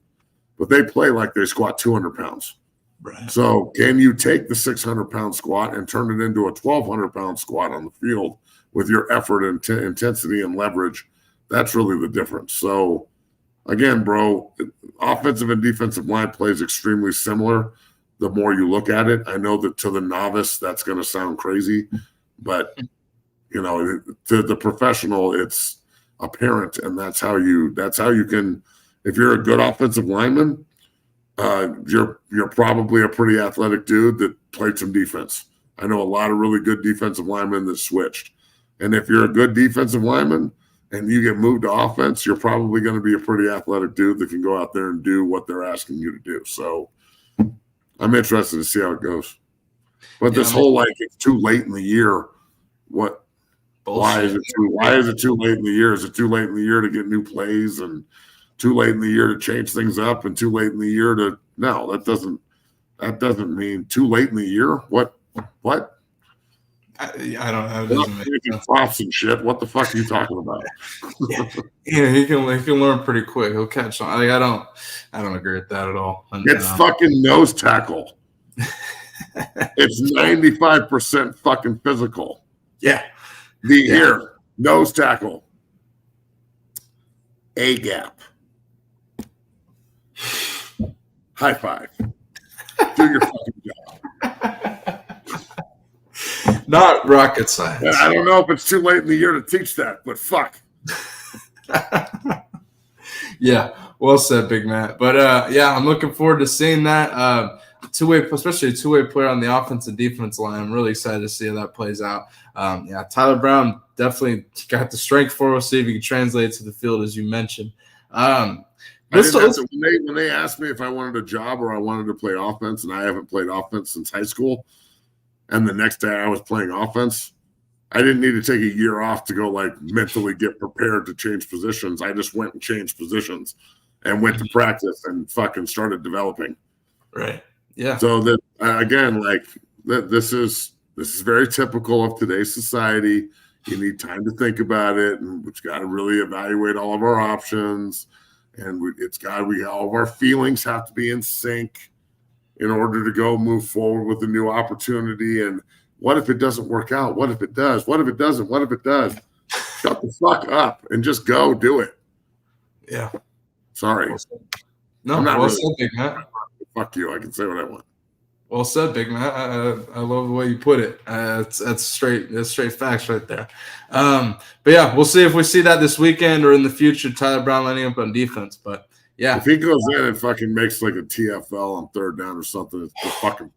but they play like they squat 200 pounds. Right. So can you take the 600-pound squat and turn it into a 1,200-pound squat on the field with your effort and intensity and leverage? That's really the difference. So, again, bro, offensive and defensive line play is extremely similar the more you look at it. I know that to the novice that's going to sound crazy, but, to the professional, it's apparent, and that's how you can – if you're a good offensive lineman – you're probably a pretty athletic dude that played some defense. I know a lot of really good defensive linemen that switched. And if you're a good defensive lineman and you get moved to offense, you're probably going to be a pretty athletic dude that can go out there and do what they're asking you to do. So I'm interested to see how it goes. But this whole, it's too late in the year. What? Why is it too late in the year? Is it too late in the year to get new plays and too late in the year to change things up and too late in the year to no, that doesn't mean too late in the year. What? I don't know. It We're not doesn't make changing sense. props and shit. What the fuck are you talking about? Yeah, he can learn pretty quick. He'll catch on. Like, I don't agree with that at all. And, It's fucking nose tackle. It's 95% fucking physical. yeah. Here, nose tackle. A gap. High five. Do your fucking job. Not rocket science. I don't know if it's too late in the year to teach that, but fuck. Yeah, well said, Big Matt. But yeah, I'm looking forward to seeing that especially a two-way player on the offense and defense line. I'm really excited to see how that plays out. Yeah, Tyler Brown definitely got the strength for it. We'll see if he can translate to the field, as you mentioned. When they asked me if I wanted a job or I wanted to play offense, and I haven't played offense since high school, and the next day I was playing offense, I didn't need to take a year off to go like mentally get prepared to change positions. I just went and changed positions and went to practice and fucking started developing. Right. Yeah. So that again, like this is very typical of today's society. You need time to think about it, and we've got to really evaluate all of our options. And all of our feelings have to be in sync in order to go move forward with a new opportunity. And what if it doesn't work out? What if it does? What if it doesn't? What if it does? Shut the fuck up and just go do it. Yeah. Sorry. No, well said, Big Matt. Fuck you. I can say what I want. Well said, Big Matt. I love the way you put it. That's straight facts right there. But yeah, we'll see if we see that this weekend or in the future. Tyler Brown lining up on defense. But yeah, if he goes in and fucking makes like a TFL on third down or something, the fucking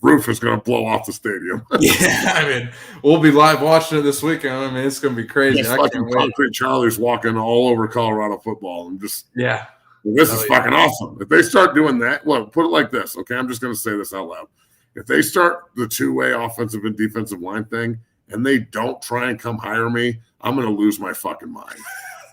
roof is going to blow off the stadium. Yeah, I mean, we'll be live watching it this weekend. I mean, it's going to be crazy. Yes, fucking Concrete Charlie's walking all over Colorado football and just This is fucking awesome. If they start doing that, well, put it like this, okay? I'm just going to say this out loud. If they start the two-way offensive and defensive line thing and they don't try and come hire me, I'm going to lose my fucking mind.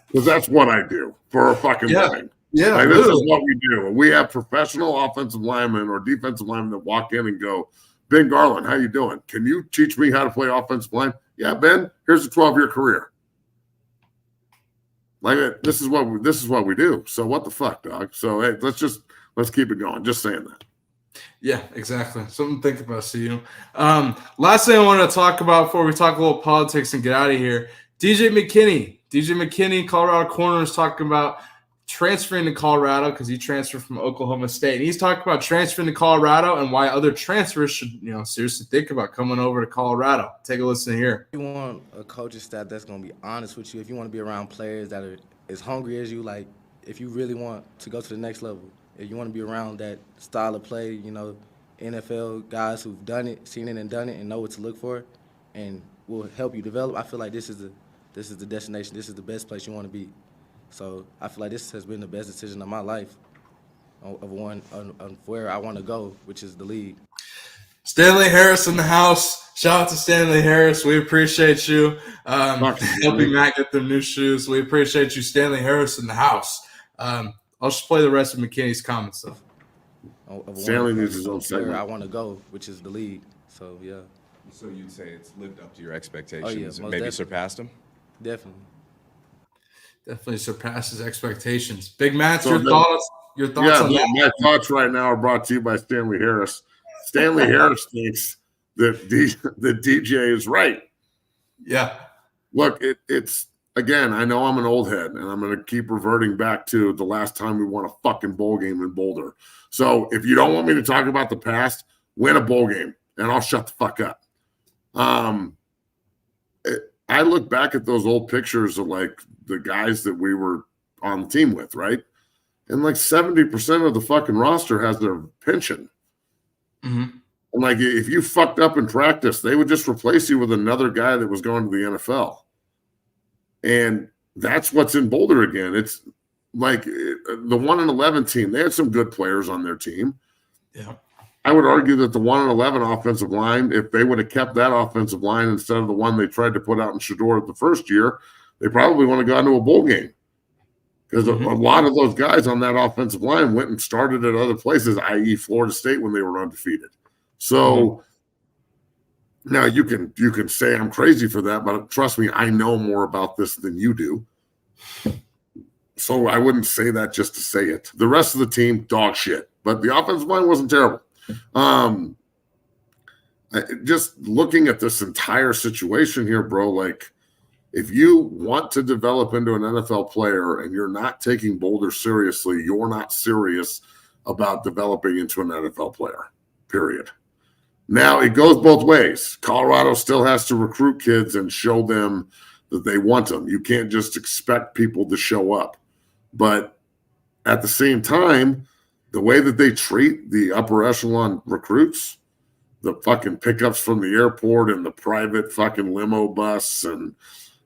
Because that's what I do for a fucking living. Yeah, like, this is what we do. We have professional offensive linemen or defensive linemen that walk in and go, Ben Garland, how you doing? Can you teach me how to play offensive line? Yeah, Ben, here's a 12-year career. Like this is what we do. So what the fuck, dog? So hey, let's keep it going. Just saying that. Yeah, exactly. Something to think about, CU. Last thing I want to talk about before we talk a little politics and get out of here. DJ McKinney, Colorado corner, is talking about transferring to Colorado because he transferred from Oklahoma State. And he's talking about transferring to Colorado and why other transfers should, seriously think about coming over to Colorado. Take a listen here. You want a coaching staff that's going to be honest with you. If you want to be around players that are as hungry as you, like if you really want to go to the next level, if you want to be around that style of play, NFL guys who've done it, seen it and done it and know what to look for and will help you develop, I feel like this is the destination. This is the best place you want to be. So I feel like this has been the best decision of my life of where I want to go, which is the league. Stanley Harris in the house. Shout out to Stanley Harris. We appreciate you helping Matt get them new shoes. We appreciate you, Stanley Harris in the house. I'll just play the rest of McKinney's comments, though. Stanley needs his own segment. Where I want to go, which is the league. So, yeah. So you'd say it's lived up to your expectations and maybe definitely. Surpassed them? Definitely surpasses expectations. Big Matt, your thoughts on that? My thoughts right now are brought to you by Stanley Harris. Stanley Harris thinks that the DJ is right. Yeah. Look, it's again, I know I'm an old head, and I'm going to keep reverting back to the last time we won a fucking bowl game in Boulder. So if you don't want me to talk about the past, win a bowl game, and I'll shut the fuck up. I look back at those old pictures of like the guys that we were on the team with, right? And like 70% of the fucking roster has their pension. Mm-hmm. And like if you fucked up in practice, they would just replace you with another guy that was going to the NFL. And that's what's in Boulder again. It's like the 1-11 team. They had some good players on their team. Yeah. I would argue that the 1-11 offensive line, if they would have kept that offensive line instead of the one they tried to put out in Shador the first year, they probably would have gone to a bowl game. Because a lot of those guys on that offensive line went and started at other places, i.e. Florida State when they were undefeated. So now you can say I'm crazy for that, but trust me, I know more about this than you do. So I wouldn't say that just to say it. The rest of the team, dog shit. But the offensive line wasn't terrible. Just looking at this entire situation here, bro, like if you want to develop into an NFL player and you're not taking Boulder seriously, you're not serious about developing into an NFL player, period. Now, it goes both ways. Colorado still has to recruit kids and show them that they want them. You can't just expect people to show up. But at the same time, the way that they treat the upper echelon recruits, the fucking pickups from the airport and the private fucking limo bus and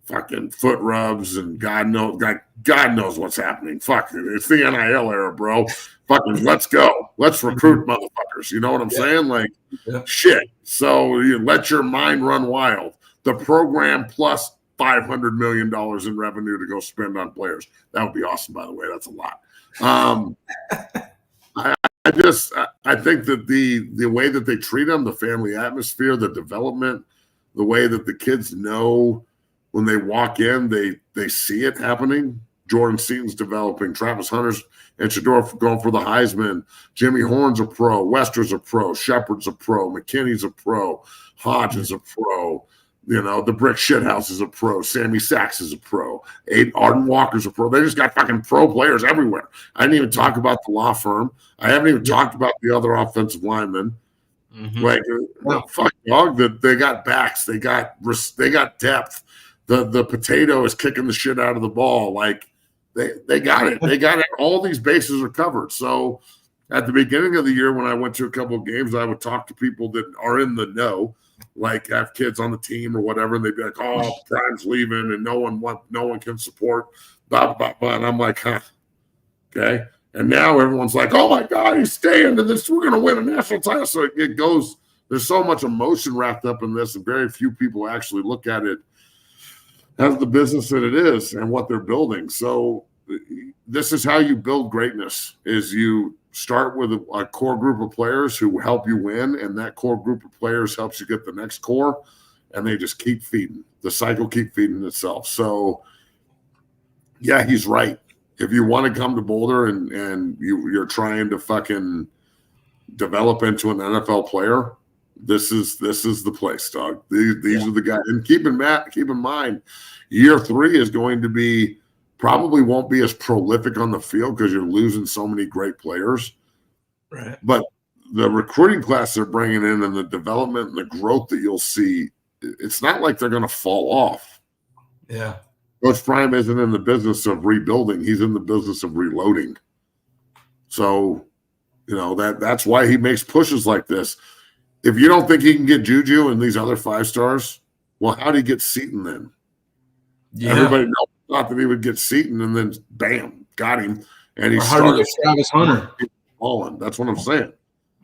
fucking foot rubs and God knows what's happening. Fuck, it's the NIL era, bro. Fucking let's go. Let's recruit motherfuckers. You know what I'm saying? Like, shit. So you let your mind run wild. The program plus $500 million in revenue to go spend on players. That would be awesome, by the way. That's a lot. I think that the way that they treat them, the family atmosphere, the development, the way that the kids know when they walk in, they see it happening. Jordan Seaton's developing. Travis Hunter's and Shador going for the Heisman. Jimmy Horn's a pro. Wester's a pro. Shepard's a pro. McKinney's a pro. Hodge is a pro. You know, the Brick Shithouse is a pro. Sammy Sachs is a pro. Arden Walker's a pro. They just got fucking pro players everywhere. I didn't even talk about the law firm. I haven't even talked about the other offensive linemen. Like, fuck, dog. They got backs. They got depth. The potato is kicking the shit out of the ball. Like, they got it. They got it. All these bases are covered. So at the beginning of the year, when I went to a couple of games, I would talk to people that are in the know, like have kids on the team or whatever, and they'd be like, "Oh, Prime's leaving, and no one can support." Blah blah blah. And I'm like, "Huh, okay." And now everyone's like, "Oh my God, he's staying to this. We're gonna win a national title." So it goes. There's so much emotion wrapped up in this, and very few people actually look at it as the business that it is and what they're building. So this is how you build greatness: is you start with a core group of players who help you win, and that core group of players helps you get the next core, and they just keep feeding. The cycle keep feeding itself. So, yeah, he's right. If you want to come to Boulder and you're trying to fucking develop into an NFL player, this is the place, dog. These are the guys. And keep in mind, year 3 is going to be probably won't be as prolific on the field because you're losing so many great players. Right. But the recruiting class they're bringing in and the development and the growth that you'll see, it's not like they're going to fall off. Yeah. Coach Prime isn't in the business of rebuilding. He's in the business of reloading. So, you know, that's why he makes pushes like this. If you don't think he can get Juju and these other 5 stars, well, how did he get Seton then? Yeah. Everybody thought that he would get Seton, and then bam, got him. And he started Travis Hunter falling. That's what I'm saying.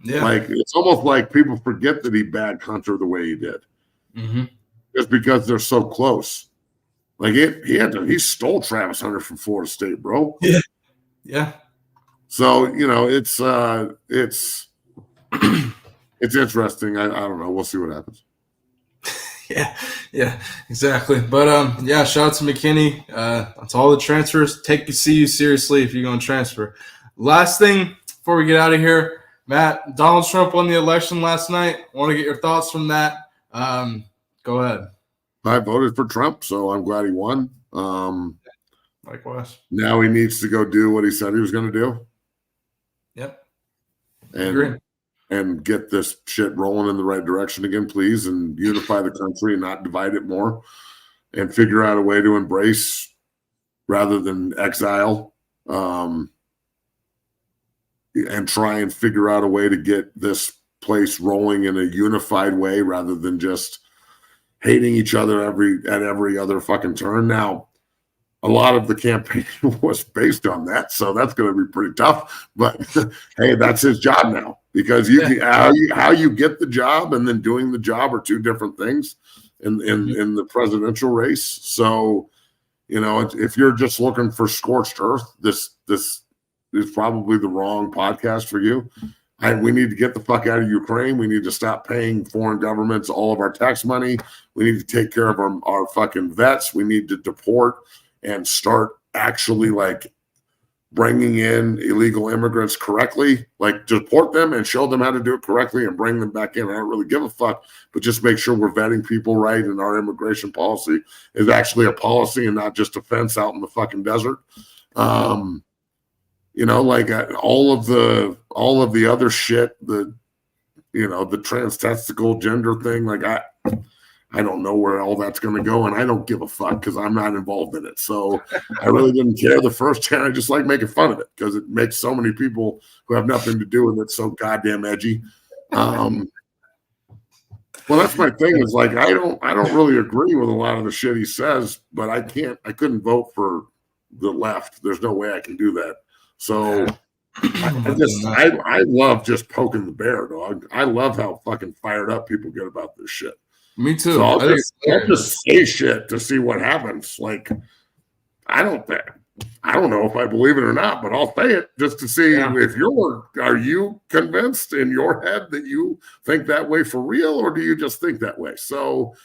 Yeah, like it's almost like people forget that he bagged Hunter the way he did, just because they're so close. Like he stole Travis Hunter from Florida State, bro. Yeah. So you know it's it's interesting. I don't know. We'll see what happens. Yeah, exactly. But yeah, shout out to McKinney. That's all the transfers. Take CU seriously if you're going to transfer. Last thing before we get out of here, Matt, Donald Trump won the election last night. I want to get your thoughts from that. Go ahead. I voted for Trump, so I'm glad he won. Likewise. Now he needs to go do what he said he was going to do. Yep. Agree. And get this shit rolling in the right direction again, please, and unify the country and not divide it more, and figure out a way to embrace rather than exile, and try and figure out a way to get this place rolling in a unified way rather than just hating each other at every other fucking turn. Now, a lot of the campaign was based on that, so that's going to be pretty tough. But hey, that's his job now. because how you get the job and then doing the job are two different things in the presidential race. So, if you're just looking for scorched earth, this is probably the wrong podcast for you. We need to get the fuck out of Ukraine. We need to stop paying foreign governments all of our tax money. We need to take care of our fucking vets. We need to deport and start actually like bringing in illegal immigrants correctly, like deport them and show them how to do it correctly and bring them back in. I don't really give a fuck, but just make sure we're vetting people right and our immigration policy is actually a policy and not just a fence out in the fucking desert. Like all of the other shit, the trans-testicle gender thing, like I don't know where all that's going to go, and I don't give a fuck because I'm not involved in it. So I really didn't care the first time. I just like making fun of it because it makes so many people who have nothing to do with it so goddamn edgy. Well, that's my thing is like I don't really agree with a lot of the shit he says, but I couldn't vote for the left. There's no way I can do that. So I love just poking the bear, dog. I love how fucking fired up people get about this shit. Me too. So I'll just say shit to see what happens. Like, I don't know if I believe it or not, but I'll say it just to see if are you convinced in your head that you think that way for real, or do you just think that way? So,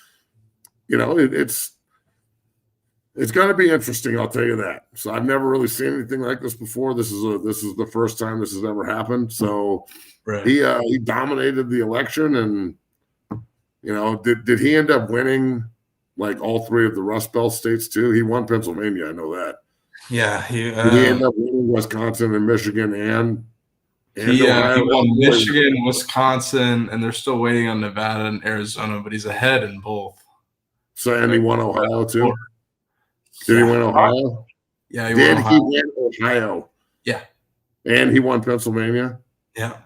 it's going to be interesting. I'll tell you that. So I've never really seen anything like this before. This is the first time this has ever happened. So he dominated the election and. Did he end up winning like all three of the Rust Belt states too? He won Pennsylvania, I know that. Yeah, did he end up winning Wisconsin and Michigan and Ohio? He won Michigan, Wisconsin, and they're still waiting on Nevada and Arizona, but he's ahead in both. So and he won Ohio too. Did he win Ohio? Yeah, he won Ohio? Yeah, and he won Pennsylvania. Yeah.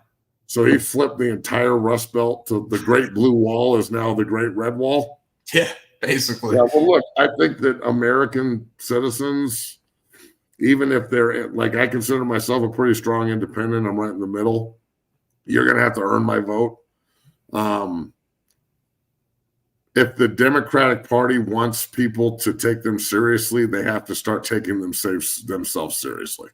So he flipped the entire Rust Belt to the Great Blue Wall is now the Great Red Wall. Yeah, basically. Yeah, well, look, I think that American citizens, even if they're like, I consider myself a pretty strong independent. I'm right in the middle. You're going to have to earn my vote. If the Democratic Party wants people to take them seriously, they have to start taking themselves seriously.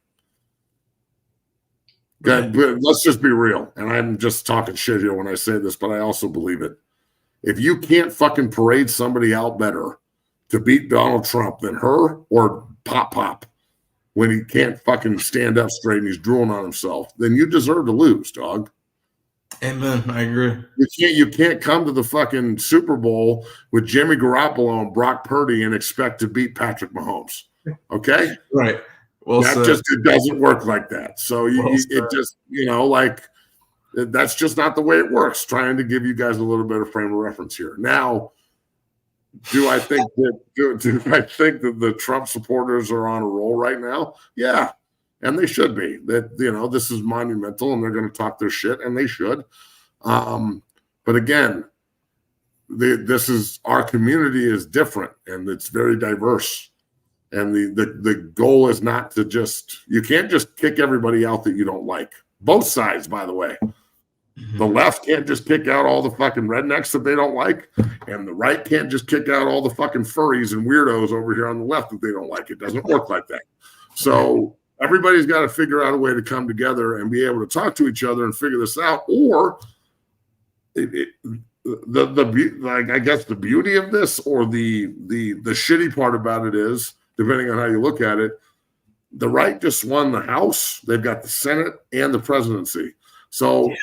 God, but let's just be real. And I'm just talking shit here when I say this, but I also believe it. If you can't fucking parade somebody out better to beat Donald Trump than her or Pop when he can't fucking stand up straight and he's drooling on himself, then you deserve to lose, dog. Amen. I agree. You can't come to the fucking Super Bowl with Jimmy Garoppolo and Brock Purdy and expect to beat Patrick Mahomes. Okay? Right. Well, it doesn't work like that. So that's just not the way it works. Trying to give you guys a little bit of frame of reference here. Now, do I think that the Trump supporters are on a roll right now? Yeah, and they should be. That this is monumental, and they're going to talk their shit, and they should. But again, our community is different, and it's very diverse. And the goal is not to you can't just kick everybody out that you don't like. Both sides, by the way. Mm-hmm. The left can't just kick out all the fucking rednecks that they don't like. And the right can't just kick out all the fucking furries and weirdos over here on the left that they don't like. It doesn't work like that. So everybody's got to figure out a way to come together and be able to talk to each other and figure this out. Or I guess the beauty of this or the shitty part about it is, depending on how you look at it, the right just won the House. They've got the Senate and the presidency. So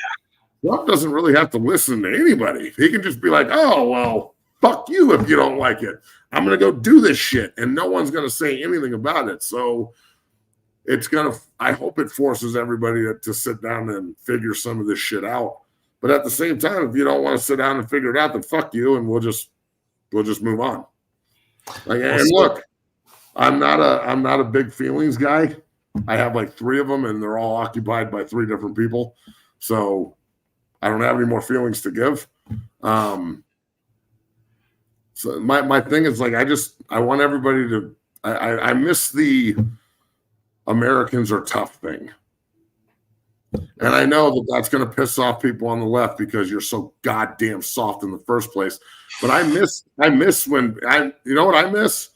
Trump doesn't really have to listen to anybody. He can just be like, oh, well, fuck you if you don't like it. I'm going to go do this shit. And no one's going to say anything about it. So I hope it forces everybody to sit down and figure some of this shit out. But at the same time, if you don't want to sit down and figure it out, then fuck you. And we'll just move on. And look, I'm not a big feelings guy. I have like 3 of them, and they're all occupied by 3 different people. So I don't have any more feelings to give. So my thing is like I want everybody to. I miss the Americans are tough thing. And I know that that's going to piss off people on the left because you're so goddamn soft in the first place. But I miss when you know what I miss?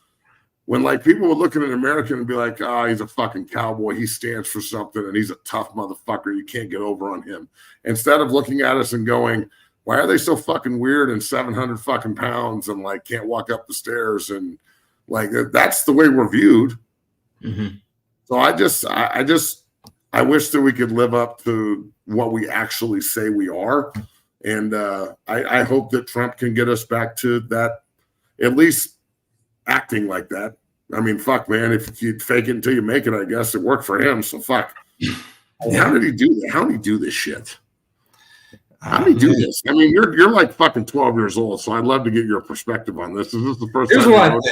When like people would look at an American and be like, he's a fucking cowboy. He stands for something and he's a tough motherfucker. You can't get over on him. Instead of looking at us and going, why are they so fucking weird and 700 fucking pounds and like can't walk up the stairs? And like, that's the way we're viewed. Mm-hmm. So I wish that we could live up to what we actually say we are. And I hope that Trump can get us back to that, at least acting like that. I mean, fuck, man, if you fake it until you make it, I guess it worked for him. So fuck. How did he do that? How did he do this shit? How did he do this? I mean, you're like fucking 12 years old, so I'd love to get your perspective on this. Is this the first time you voted?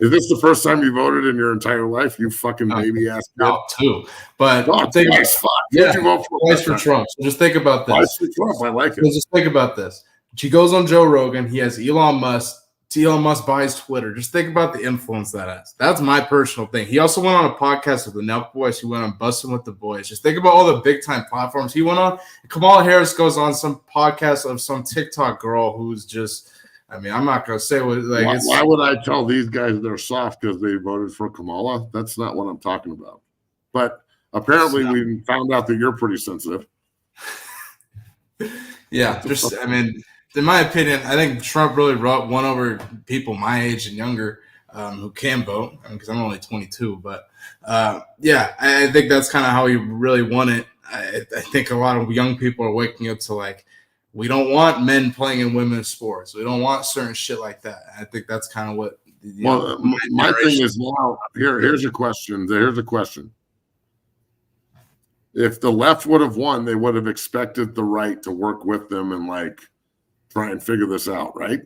Is this the first time you voted in your entire life? You fucking baby ass kid. No, two. But twice. Fuck. Who'd you vote for? Twice for Trump. So just think about this. Twice for Trump. I like it. So just think about this. He goes on Joe Rogan. He has Elon Musk. Elon Musk buys Twitter. Just think about the influence that has. That's my personal thing. He also went on a podcast with the Nelk Boys. He went on Bustin' with the Boys. Just think about all the big time platforms he went on. Kamala Harris goes on some podcast of some TikTok girl who's just, I mean, I'm not going to say what, like, why would I tell these guys they're soft because they voted for Kamala? That's not what I'm talking about. But apparently we found out that you're pretty sensitive. Yeah, just, I mean, in my opinion, I think Trump really won over people my age and younger who can vote. I mean, because I'm only 22. But, yeah, I think that's kind of how he really won it. I think a lot of young people are waking up to, like, we don't want men playing in women's sports. We don't want certain shit like that. I think that's kind of what. My thing is now, here's a question. Here's a question. If the left would have won, they would have expected the right to work with them and, like, try and figure this out, right?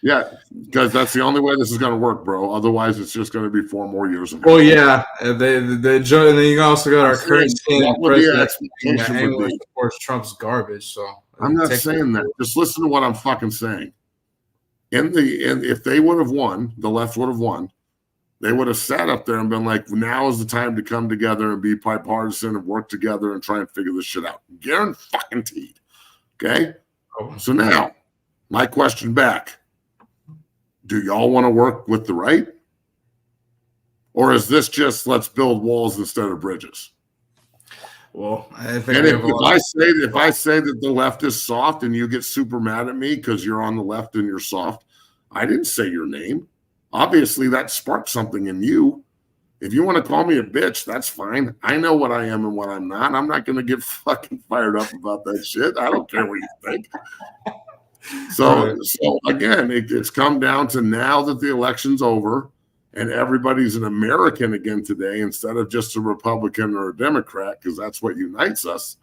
Yeah, because that's the only way this is going to work, bro. Otherwise, it's just going to be 4 more years of. Well, yeah, and then you also got our current president. Anyone supports Trump's garbage. So I'm not saying that. Just listen to what I'm fucking saying. If they would have won, the left would have won. They would have sat up there and been like, now is the time to come together and be bipartisan and work together and try and figure this shit out. Guaranteed. Okay? So now, my question back. Do y'all want to work with the right? Or is this just let's build walls instead of bridges? Well, I think if I say that the left is soft and you get super mad at me because you're on the left and you're soft, I didn't say your name. Obviously, that sparked something in you. If you want to call me a bitch, that's fine. I know what I am and what I'm not. I'm not going to get fucking fired up about that shit. I don't care what you think. So again, it's come down to now that the election's over and everybody's an American again today instead of just a Republican or a Democrat, because that's what unites us.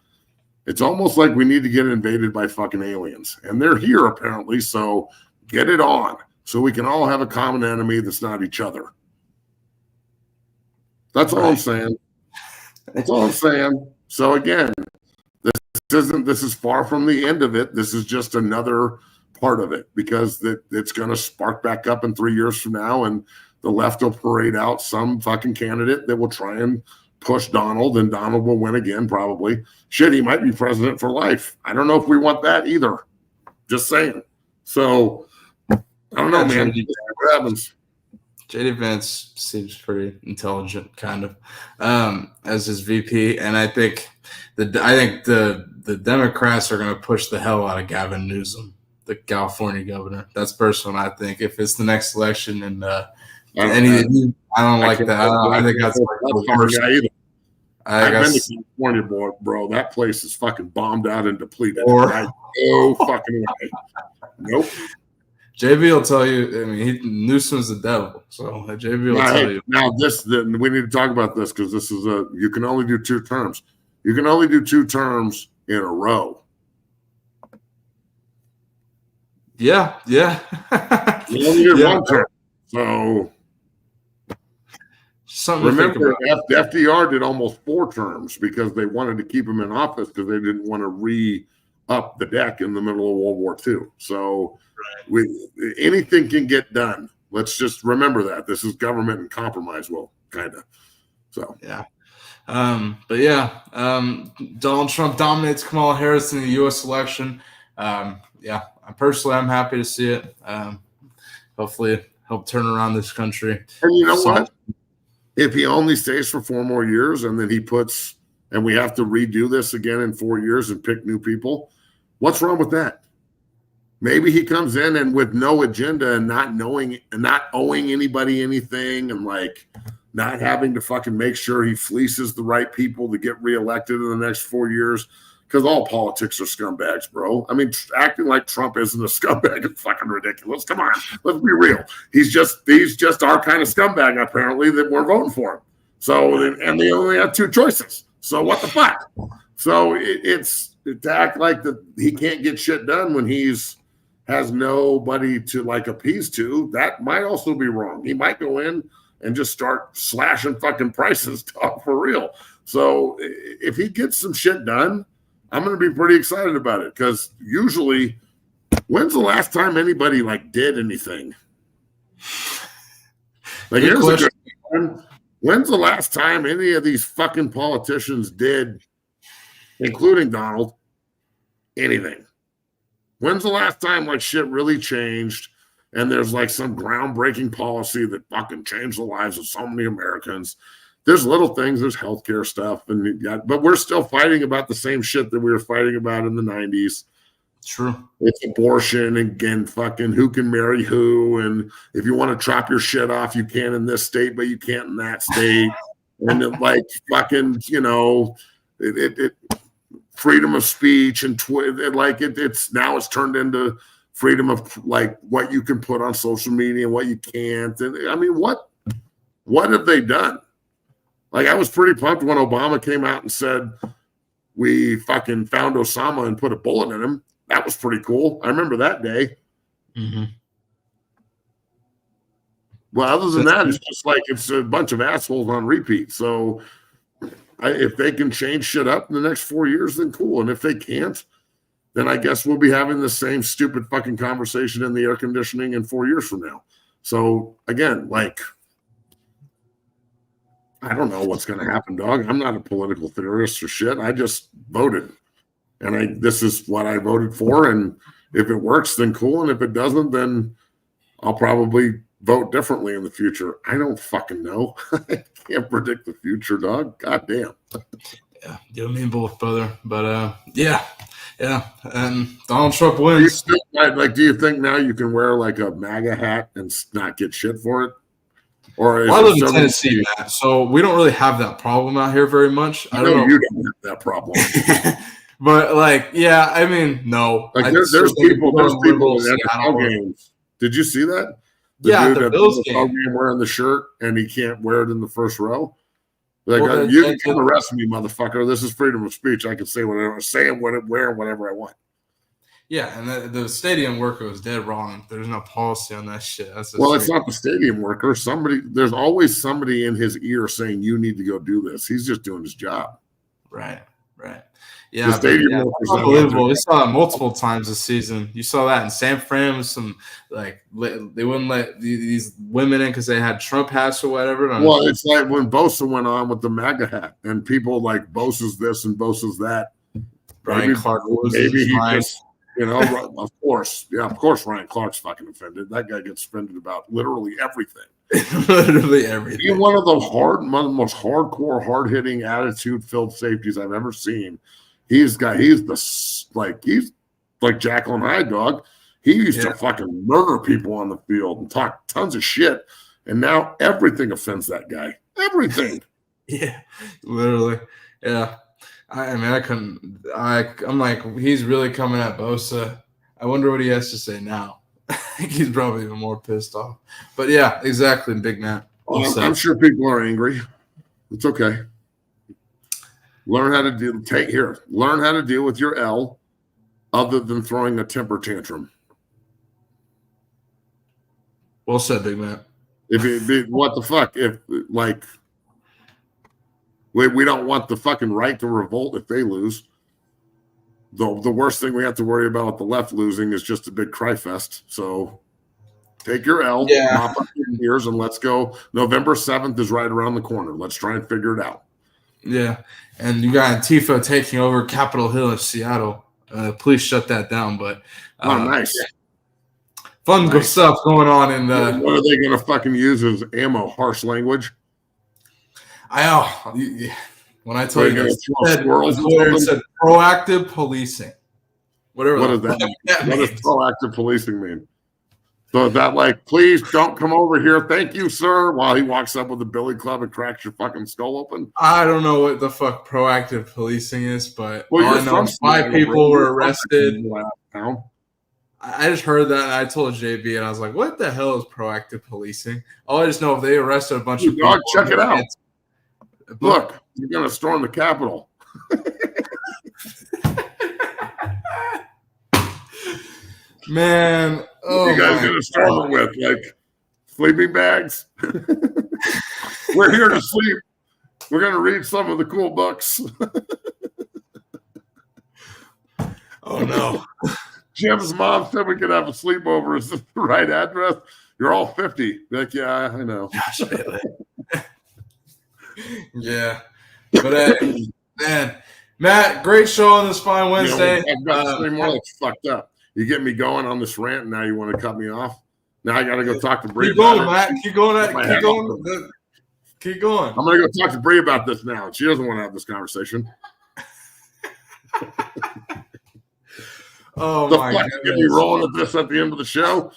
It's almost like we need to get invaded by fucking aliens. And they're here apparently, so get it on so we can all have a common enemy that's not each other. That's all I'm saying. That's all I'm saying. So again, this is far from the end of it. This is just another part of it because it's going to spark back up in 3 years from now, and the left will parade out some fucking candidate that will try and push Donald, and Donald will win again probably. Shit, he might be president for life. I don't know if we want that either. Just saying. So I don't know, man. What happens? JD Vance seems pretty intelligent, kind of, as his VP, and I think the Democrats are going to push the hell out of Gavin Newsom, the California governor. That's personal. I think if it's the next election, and I don't like that. I think that's the worst. I've been to California, bro. That place is fucking bombed out and depleted. No fucking way. Nope. JB will tell you. I mean, Newsom's the devil. So JB will tell you. Now, we need to talk about this because this is you can only do 2 terms. You can only do 2 terms in a row. Yeah. You only did 1 term. So remember, FDR did almost 4 terms because they wanted to keep him in office because they didn't want to re-up the deck in the middle of World War II. So anything can get done. Let's just remember that. This is government and compromise, kind of. So yeah. But yeah, Donald Trump dominates Kamala Harris in the U.S. election. Yeah, I'm happy to see it. Hopefully, help turn around this country. And you know what? If he only stays for 4 more years and then and we have to redo this again in 4 years and pick new people, what's wrong with that? Maybe he comes in and with no agenda and not owing anybody anything and like not having to fucking make sure he fleeces the right people to get reelected in the next 4 years. Because all politics are scumbags, bro. I mean, acting like Trump isn't a scumbag is fucking ridiculous. Come on, let's be real. He's just our kind of scumbag, apparently, that we're voting for him. So, and they only have 2 choices. So what the fuck? So it's to act like that he can't get shit done when has nobody to like appease to. That might also be wrong. He might go in and just start slashing fucking prices, dog, for real. So if he gets some shit done, I'm going to be pretty excited about it because usually, when's the last time anybody like did anything? Like, here's a good one. When's the last time any of these fucking politicians did, including Donald, anything? When's the last time like shit really changed and there's like some groundbreaking policy that fucking changed the lives of so many Americans? There's little things, there's healthcare stuff, but we're still fighting about the same shit that we were fighting about in the 90s. True. It's abortion and fucking who can marry who. And if you want to chop your shit off, you can in this state, but you can't in that state. And it, like fucking, freedom of speech and it's turned into freedom of like what you can put on social media and what you can't. And I mean, what have they done? Like, I was pretty pumped when Obama came out and said, we fucking found Osama and put a bullet in him. That was pretty cool. I remember that day. Mm-hmm. Well, other than that, it's just like it's a bunch of assholes on repeat. So if they can change shit up in the next 4 years, then cool. And if they can't, then I guess we'll be having the same stupid fucking conversation in the air conditioning in 4 years from now. So again, like, I don't know what's going to happen, dog. I'm not a political theorist or shit. I just voted. And this is what I voted for. And if it works, then cool. And if it doesn't, then I'll probably vote differently in the future. I don't fucking know. I can't predict the future, dog. God damn. Yeah, you mean both, brother. But yeah. And Donald Trump wins. Do you think now you can wear like a MAGA hat and not get shit for it? Or I live in Tennessee, Matt, so we don't really have that problem out here very much. I don't know. You don't have that problem. But like, yeah, I mean, no. Like there's people in NFL games. Did you see that? The Bills game wearing the shirt and he can't wear it in the first row. Like, you can arrest me, motherfucker. This is freedom of speech. I can say whatever, wear whatever I want. Yeah, and the stadium worker was dead wrong. There's no policy on that shit. It's not the stadium worker. There's always somebody in his ear saying, you need to go do this. He's just doing his job. Right. Yeah, unbelievable. We saw that multiple times this season. You saw that in San Fran with some, like, they wouldn't let these women in because they had Trump hats or whatever. Well, it's like when Bosa went on with the MAGA hat, and people like Bosa's this and Bosa's that. Ryan Clark maybe he just, of course. Yeah, of course Ryan Clark's fucking offended. That guy gets offended about literally everything. Literally everything. He's one of the most hardcore, hard-hitting, attitude-filled safeties I've ever seen. He's like Jekyll and Hyde, dog. He used to fucking murder people on the field and talk tons of shit, and now everything offends that guy. Everything. Yeah, literally. Yeah. I'm like, he's really coming at Bosa. I wonder what he has to say now. I think he's probably even more pissed off. But yeah, exactly, Big Matt. I'm sure people are angry. It's okay. Learn how to deal with your L other than throwing a temper tantrum. Well said, Big Matt. What the fuck? If like we don't want the fucking right to revolt if they lose. The worst thing we have to worry about with the left losing is just a big cry fest. So take your L, mop up your ears, and let's go. November 7th is right around the corner. Let's try and figure it out. Yeah, and you got Antifa taking over Capitol Hill in Seattle. Please shut that down. But nice. Fun stuff going on in the. What are they going to fucking use as ammo? Harsh language. When I tell you this, it said proactive policing. Whatever. What does that mean? What does proactive policing mean? So is that like, please don't come over here, thank you, sir, while he walks up with a billy club and cracks your fucking skull open? I don't know what the fuck proactive policing is, but all I know 5 people were arrested. I just heard that and I told JB and I was like, what the hell is proactive policing? I just know if they arrested a bunch of people. Dog, check it out. Look, you're going to storm the Capitol. Man, you guys going to storm it with? Like sleeping bags? We're here to sleep. We're going to read some of the cool books. Oh, no. Jim's mom said we could have a sleepover. Is this the right address? You're all 50. Like, yeah, I know. Gosh, yeah. But, man, Matt, great show on this fine Wednesday. I've got 3 more that's fucked up. You get me going on this rant, and now you want to cut me off? Now I got to go talk to Bree. Keep going, Matt. Keep going. Keep going. I'm going to go talk to Bree about this now. She doesn't want to have this conversation. Oh, my God. Get me rolling at this at the end of the show.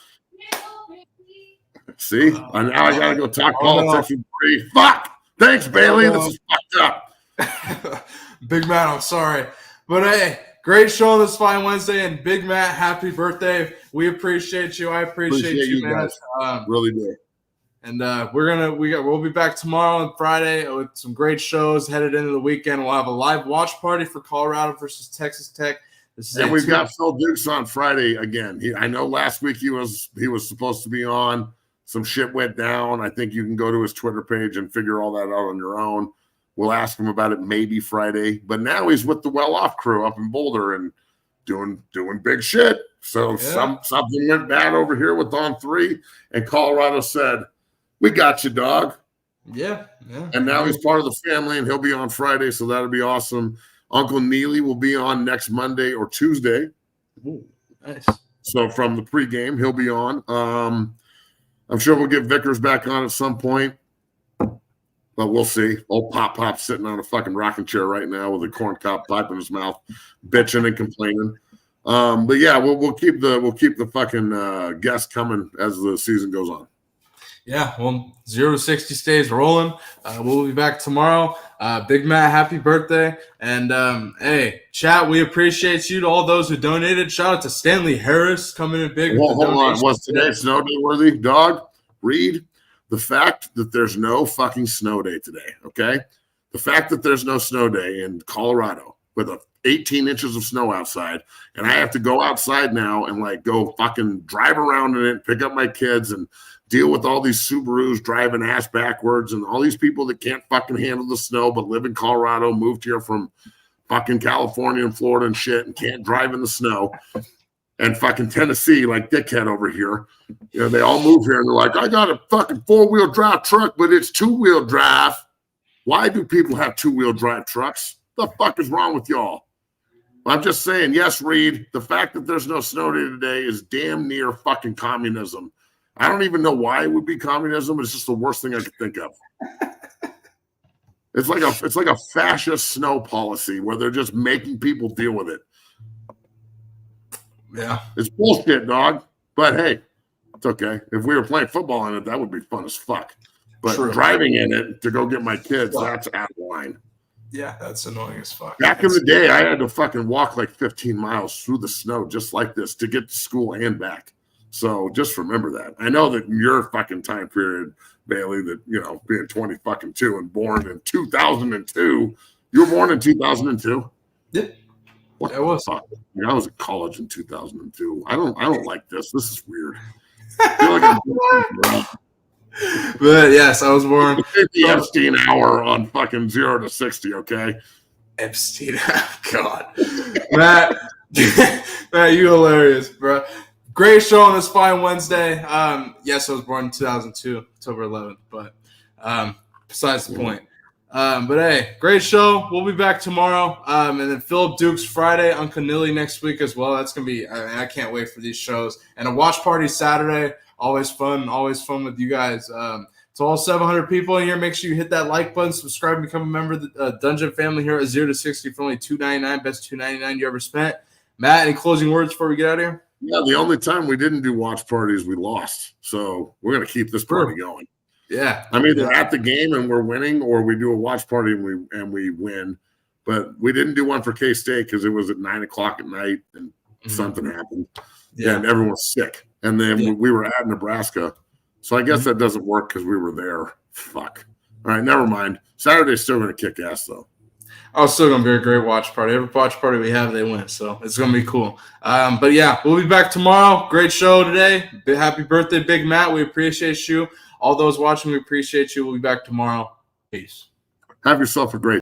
See? Now I got to go talk politics with Bree. Fuck! Thanks, Bailey. This is fucked up. Big Matt, I'm sorry. But, hey, great show on this fine Wednesday. And Big Matt, happy birthday. We appreciate you. I appreciate you, man. Guys. Really do. And we'll be back tomorrow and Friday with some great shows headed into the weekend. We'll have a live watch party for Colorado versus Texas Tech. And we've got Phil Dukes on Friday again. I know last week he was supposed to be on. Some shit went down. I think you can go to his Twitter page and figure all that out on your own. We'll ask him about it maybe Friday. But now he's with the Well Off crew up in Boulder and doing big shit. So something went bad over here with On 3, and Colorado said, "We got you, dog." Yeah. And now he's part of the family, and he'll be on Friday, so that'll be awesome. Uncle Neely will be on next Monday or Tuesday. Ooh, nice. So from the pregame, he'll be on. I'm sure we'll get Vickers back on at some point, but we'll see. Old Pop sitting on a fucking rocking chair right now with a corn cob pipe in his mouth, bitching and complaining. But yeah, we'll keep the fucking guests coming as the season goes on. Yeah, well, 0 to 60 stays rolling. We'll be back tomorrow. Big Matt, happy birthday. And, hey, chat, we appreciate you to all those who donated. Shout out to Stanley Harris coming in big. Hold on. Was today snow day worthy? Dog, read the fact that there's no fucking snow day today, okay? The fact that there's no snow day in Colorado with 18 inches of snow outside, and I have to go outside now and, like, go fucking drive around in it, pick up my kids, and deal with all these Subarus driving ass backwards and all these people that can't fucking handle the snow but live in Colorado, moved here from fucking California and Florida and shit and can't drive in the snow. And fucking Tennessee, like dickhead over here. You know, they all move here and they're like, I got a fucking 4-wheel drive truck, but it's 2-wheel drive. Why do people have 2-wheel drive trucks? The fuck is wrong with y'all? I'm just saying, yes, Reed, the fact that there's no snow day today is damn near fucking communism. I don't even know why it would be communism. It's just the worst thing I could think of. It's like a fascist snow policy where they're just making people deal with it. Yeah. It's bullshit, dog. But hey, it's okay. If we were playing football in it, that would be fun as fuck. But driving in it to go get my kids, that's out of line. Yeah, that's annoying as fuck. Back in the day, I had to fucking walk like 15 miles through the snow just like this to get to school and back. So just remember that. I know that in your fucking time period, Bailey, that, you know, being 20 fucking 2 and born in 2002, you were born in 2002? Yep. What? I was. I was in college in 2002. I don't like this. This is weird. I feel like I'm but yes, I was born. The Epstein hour on fucking 0 to 60, okay? Epstein, God. Matt, you hilarious, bro. Great show on this fine Wednesday. Yes, I was born in 2002, October 11th, but besides the point. But hey, great show. We'll be back tomorrow. And then Philip Duke's Friday, Uncle Nilly next week as well. That's going to be, I can't wait for these shows. And a watch party Saturday. Always fun with you guys. To all 700 people in here, make sure you hit that like button, subscribe, and become a member of the Dungeon family here at 0 to 60 for only $2.99. Best $2.99 you ever spent. Matt, any closing words before we get out of here? Yeah, the only time we didn't do watch parties, we lost. So we're going to keep this party going. Yeah. I'm either at the game and we're winning, or we do a watch party and we win. But we didn't do one for K-State because it was at 9:00 at night and something happened. Yeah, and everyone was sick. And then we were at Nebraska. So I guess that doesn't work because we were there. Fuck. All right, never mind. Saturday's still going to kick ass, though. Oh, it's still going to be a great watch party. Every watch party we have, they win. So it's going to be cool. But, yeah, we'll be back tomorrow. Great show today. Happy birthday, Big Matt. We appreciate you. All those watching, we appreciate you. We'll be back tomorrow. Peace. Have yourself a great